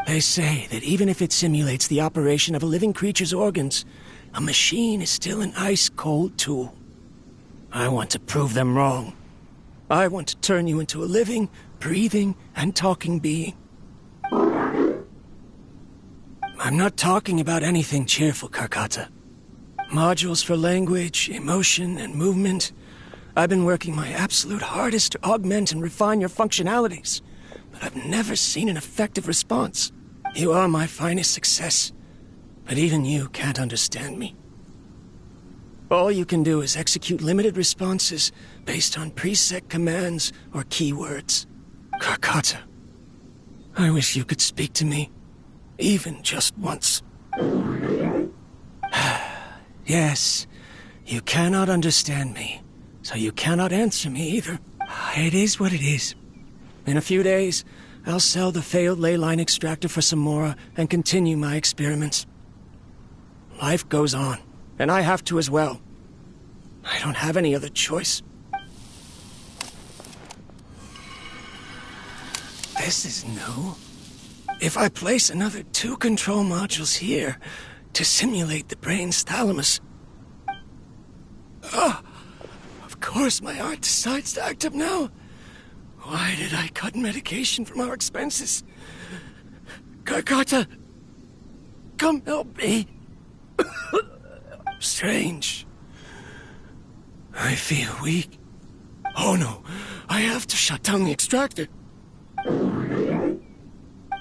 They say that even if it simulates the operation of a living creature's organs, a machine is still an ice-cold tool. I want to prove them wrong. I want to turn you into a living, breathing, and talking being. I'm not talking about anything cheerful, Karkata. Modules for language, emotion, and movement. I've been working my absolute hardest to augment and refine your functionalities, but I've never seen an effective response. You are my finest success, but even you can't understand me. All you can do is execute limited responses based on preset commands or keywords. Karkata, I wish you could speak to me, even just once. Yes, you cannot understand me, so you cannot answer me either. It is what it is. In a few days, I'll sell the failed ley line extractor for some more and continue my experiments. Life goes on, and I have to as well. I don't have any other choice. This is new. If I place another 2 control modules here to simulate the brain's thalamus... Of course my heart decides to act up now. Why did I cut medication from our expenses? Karkata, come help me. Strange. I feel weak. Oh no, I have to shut down the extractor.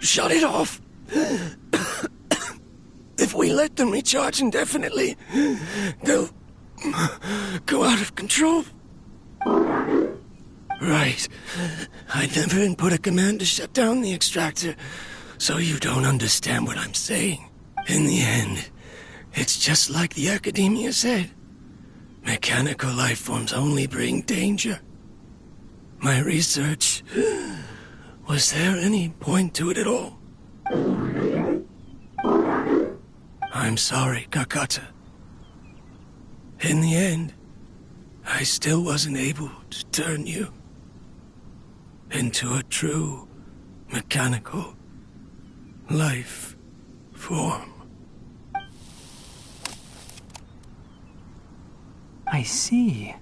Shut it off. If we let them recharge indefinitely, they'll go out of control. Right. I never input a command to shut down the extractor, so you don't understand what I'm saying. In the end, it's just like the Academia said. Mechanical life forms only bring danger. My research... Was there any point to it at all? I'm sorry, Karkata. In the end, I still wasn't able to turn you into a true mechanical life form. I see.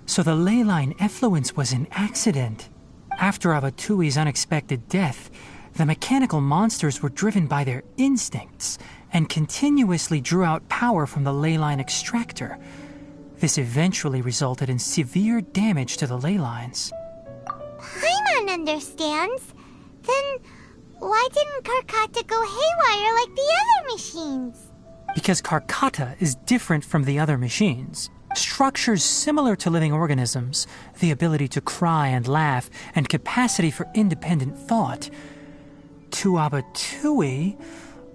So the ley line effluence was an accident. After Abatui's unexpected death, the mechanical monsters were driven by their instincts and continuously drew out power from the ley line extractor. This eventually resulted in severe damage to the ley lines. Paimon understands. Then why didn't Karkata go haywire like the other machines? Because Karkata is different from the other machines. Structures similar to living organisms, the ability to cry and laugh, and capacity for independent thought. To Abatui,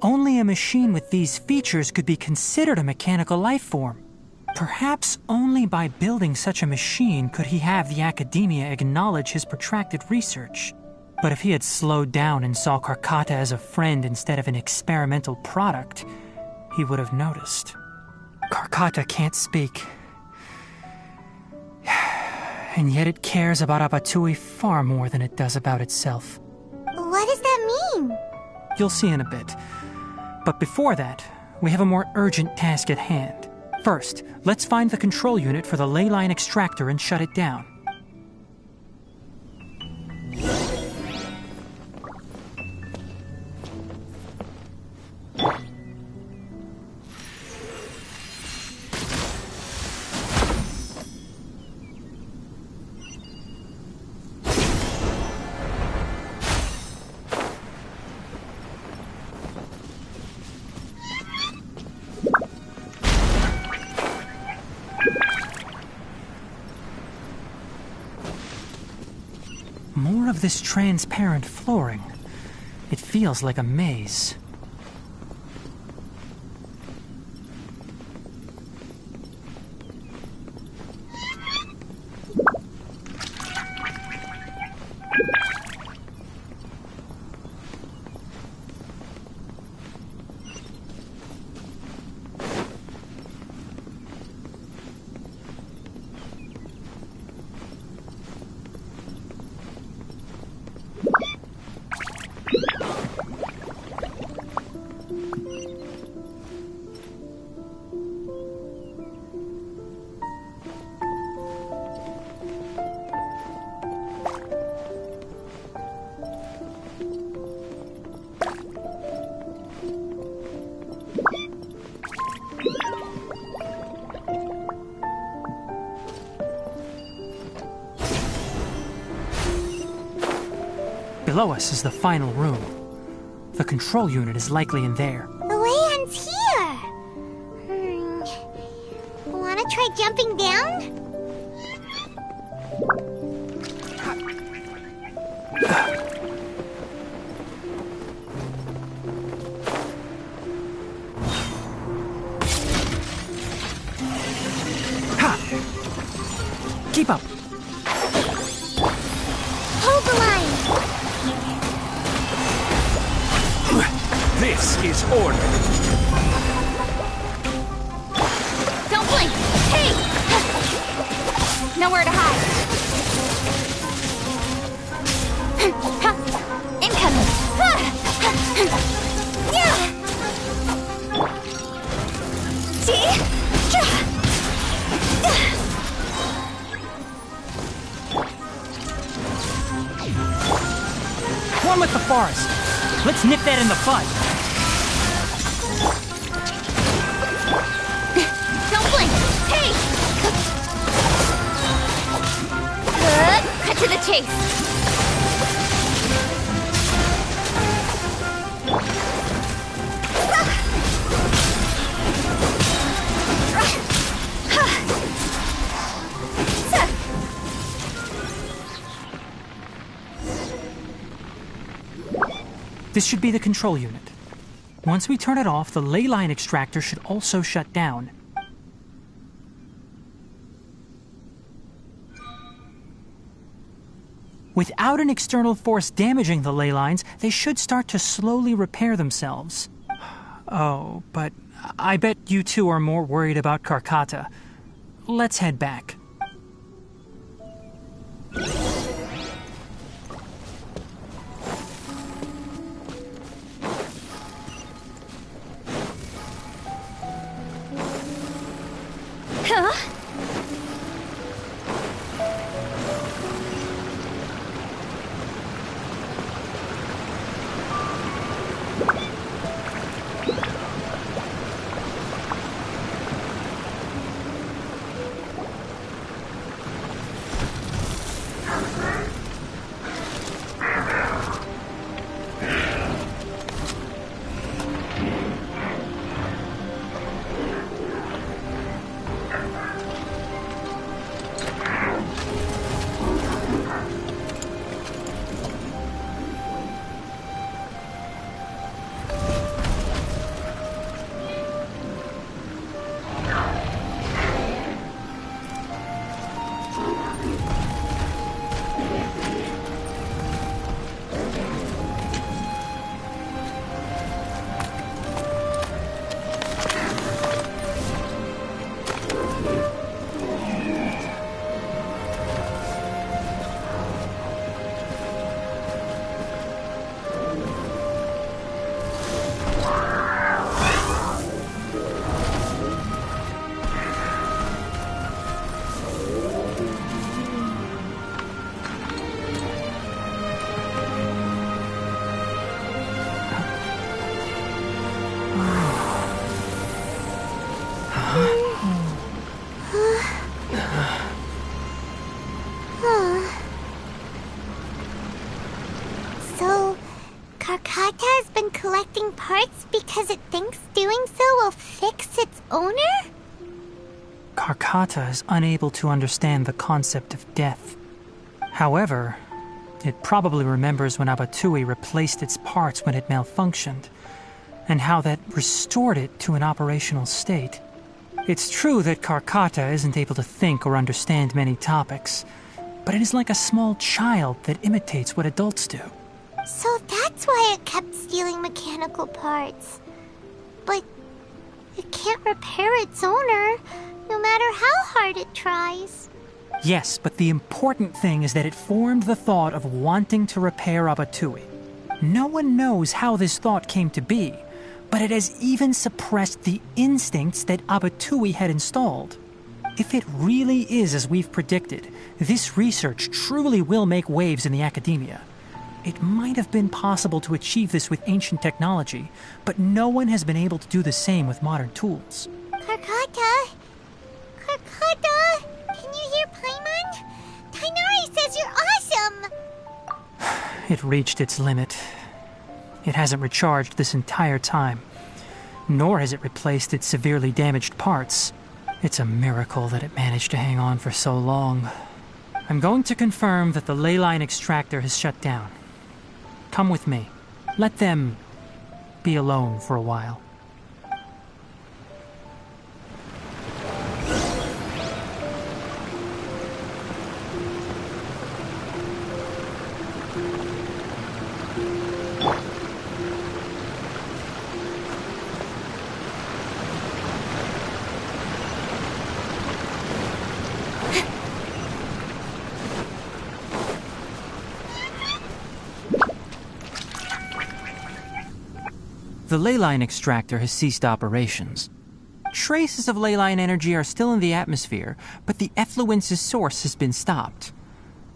only a machine with these features could be considered a mechanical life form. Perhaps only by building such a machine could he have the Academia acknowledge his protracted research. But if he had slowed down and saw Karkata as a friend instead of an experimental product, he would have noticed. Karkata can't speak. And yet it cares about Abatui far more than it does about itself. What does that mean? You'll see in a bit. But before that, we have a more urgent task at hand. First, let's find the control unit for the ley line extractor and shut it down. More of this transparent flooring. It feels like a maze. Below us is the final room. The control unit is likely in there. The way ends here. Wanna try jumping down? Ha! Keep up! Hold the line! This is order. Don't blink! Hey! Nowhere to hide. Incoming! One with the forest. Let's nip that in the bud. Don't blink! Hey! Cut to the chase. This should be the control unit. Once we turn it off, the ley line extractor should also shut down. Without an external force damaging the ley lines, they should start to slowly repair themselves. Oh, but I bet you two are more worried about Karkata. Let's head back. So, Karkata has been collecting parts because it thinks doing so will fix its owner? Karkata is unable to understand the concept of death. However, It probably remembers when Abatui replaced its parts when it malfunctioned, and how that restored it to an operational state. It's true that Karkata isn't able to think or understand many topics, but it is like a small child that imitates what adults do. So that's why it kept stealing mechanical parts. But it can't repair its owner, no matter how hard it tries. Yes, but the important thing is that it formed the thought of wanting to repair Abatui. No one knows how this thought came to be, but it has even suppressed the instincts that Abatui had installed. If it really is as we've predicted, this research truly will make waves in the academia. It might have been possible to achieve this with ancient technology, but no one has been able to do the same with modern tools. Karkata? Karkata? Can you hear Paimon? Tainari says you're awesome! It reached its limit. It hasn't recharged this entire time, nor has it replaced its severely damaged parts. It's a miracle that it managed to hang on for so long. I'm going to confirm that the ley line extractor has shut down. Come with me. Let them be alone for a while. The ley line extractor has ceased operations. Traces of ley line energy are still in the atmosphere, but the effluence's source has been stopped.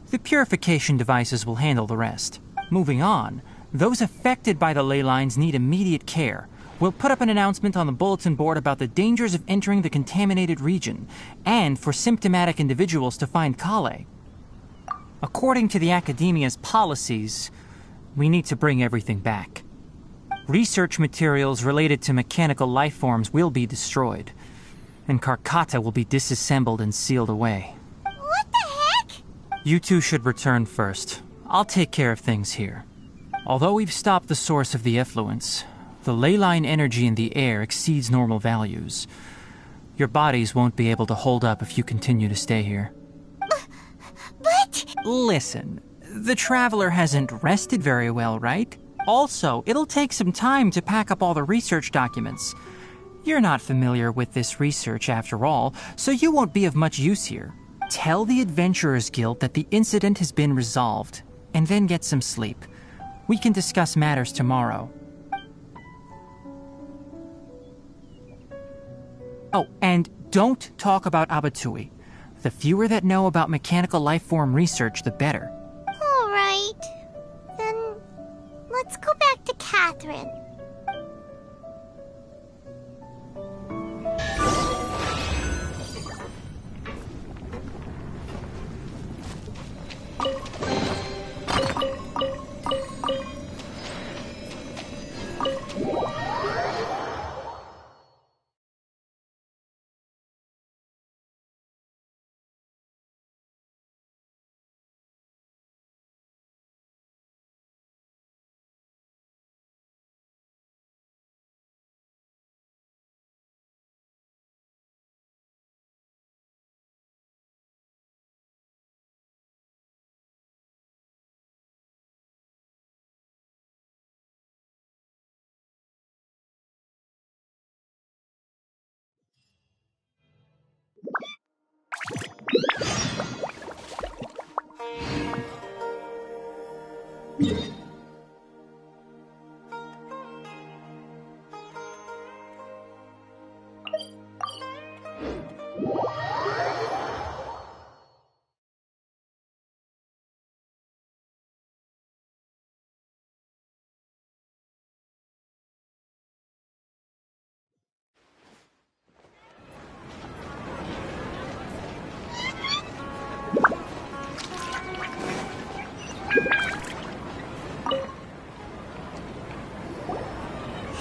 The purification devices will handle the rest. Moving on, those affected by the ley lines need immediate care. We'll put up an announcement on the bulletin board about the dangers of entering the contaminated region, and for symptomatic individuals to find Kale. According to the Academia's policies, we need to bring everything back. Research materials related to mechanical life forms will be destroyed, and Karkata will be disassembled and sealed away. What the heck? You two should return first. I'll take care of things here. Although we've stopped the source of the effluence, the ley line energy in the air exceeds normal values. Your bodies won't be able to hold up if you continue to stay here. But... Listen, the Traveler hasn't rested very well, right? Also, it'll take some time to pack up all the research documents. You're not familiar with this research after all, so you won't be of much use here. Tell the Adventurers Guild that the incident has been resolved, and then get some sleep. We can discuss matters tomorrow. Oh, and don't talk about Abatui. The fewer that know about mechanical life form research, the better. All right. Then let's go back to Catherine.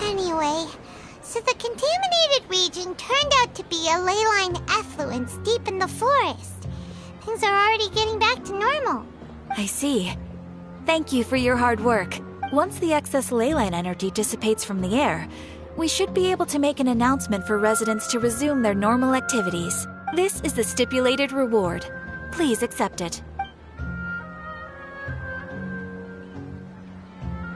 Anyway, so the contaminated region turned out to be a ley line effluence deep in the forest. Things are already getting back to normal. I see. Thank you for your hard work. Once the excess ley line energy dissipates from the air, we should be able to make an announcement for residents to resume their normal activities. This is the stipulated reward. Please accept it.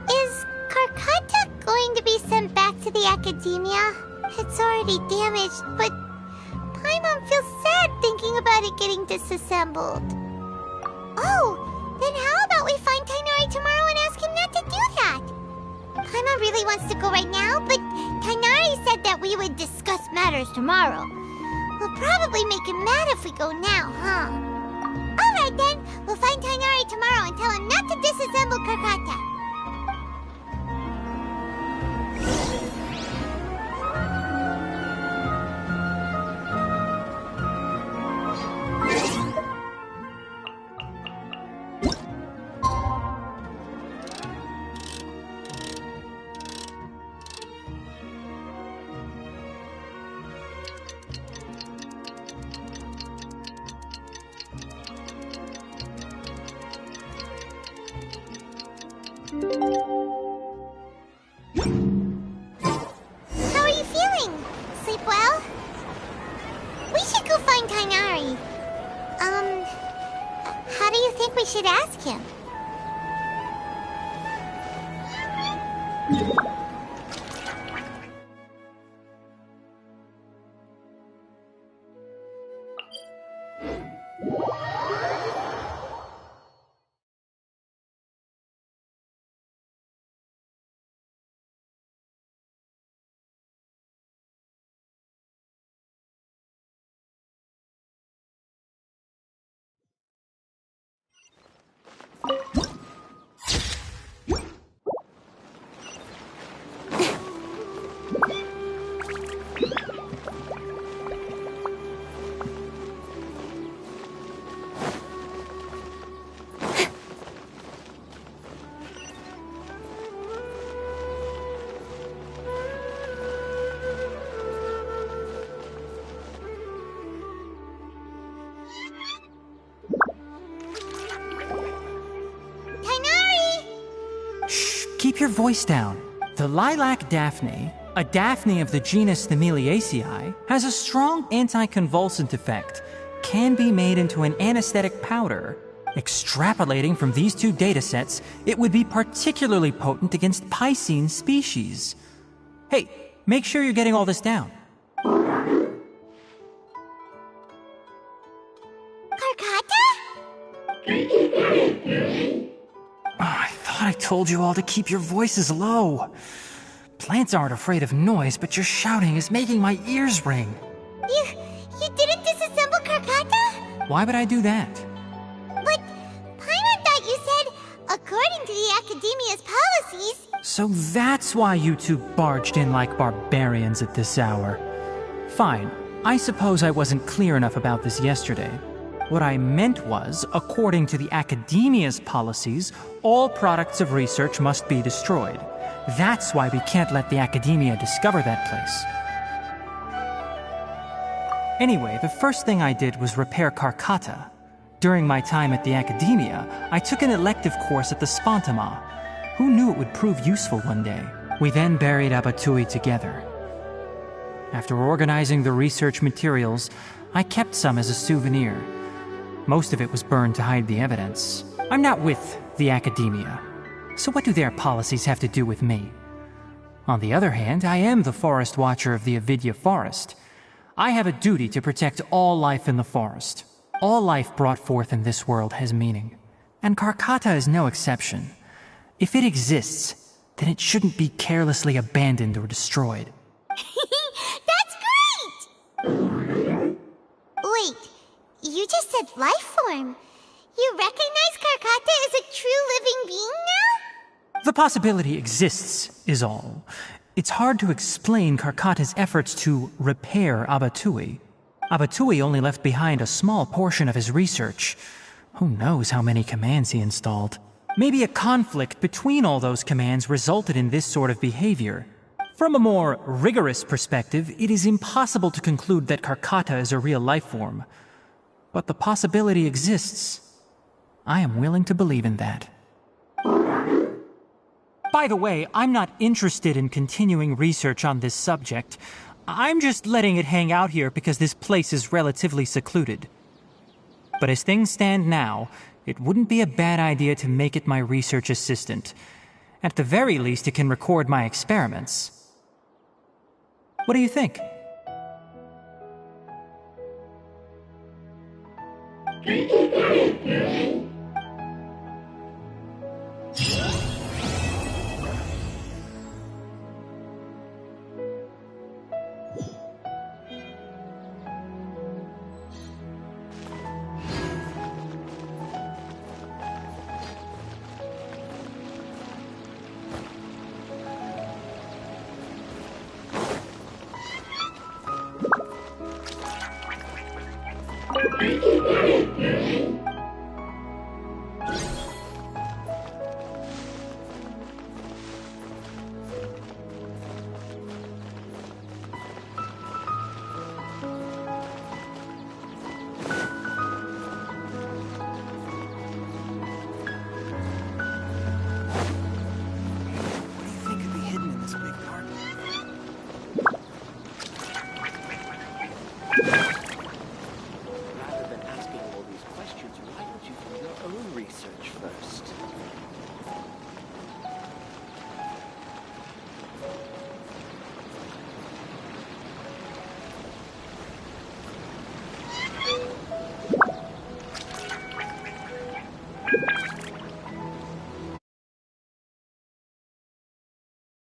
Is Karkata going to be sent back to the Academia? It's already damaged, but Paimon feels sad thinking about it getting disassembled. Oh, then how about we find Tainari tomorrow and ask him not to do that? Paimon really wants to go right now, but Tainari said that we would discuss matters tomorrow. We'll probably make him mad if we go now, huh? Alright then, we'll find Tainari tomorrow and tell him not to disassemble Karkata. How are you feeling? Sleep well? We should go find Tainari. How do you think we should ask him? Keep your voice down. The lilac daphne, a daphne of the genus Thameliaceae, has a strong anticonvulsant effect, can be made into an anesthetic powder. Extrapolating from these two datasets, it would be particularly potent against Piscine species. Hey, make sure you're getting all this down. I thought I told you all to keep your voices low. Plants aren't afraid of noise, but your shouting is making my ears ring. You didn't disassemble Karkata? Why would I do that? But Paimon thought you said, according to the Academia's policies... So that's why you two barged in like barbarians at this hour. Fine, I suppose I wasn't clear enough about this yesterday. What I meant was, according to the Academia's policies, all products of research must be destroyed. That's why we can't let the Academia discover that place. Anyway, the first thing I did was repair Karkata. During my time at the Academia, I took an elective course at the Spontama. Who knew it would prove useful one day? We then buried Abatui together. After organizing the research materials, I kept some as a souvenir. Most of it was burned to hide the evidence. I'm not with the Academia, so what do their policies have to do with me? On the other hand, I am the Forest Watcher of the Avidya Forest. I have a duty to protect all life in the forest. All life brought forth in this world has meaning, and Karkata is no exception. If it exists, then it shouldn't be carelessly abandoned or destroyed. That's great! Wait, you just said life form. You recognize Karkata as a true living being now? The possibility exists, is all. It's hard to explain Karkata's efforts to repair Abatui. Abatui only left behind a small portion of his research. Who knows how many commands he installed? Maybe a conflict between all those commands resulted in this sort of behavior. From a more rigorous perspective, it is impossible to conclude that Karkata is a real life form. But the possibility exists. I am willing to believe in that. By the way, I'm not interested in continuing research on this subject. I'm just letting it hang out here because this place is relatively secluded. But as things stand now, it wouldn't be a bad idea to make it my research assistant. At the very least, it can record my experiments. What do you think?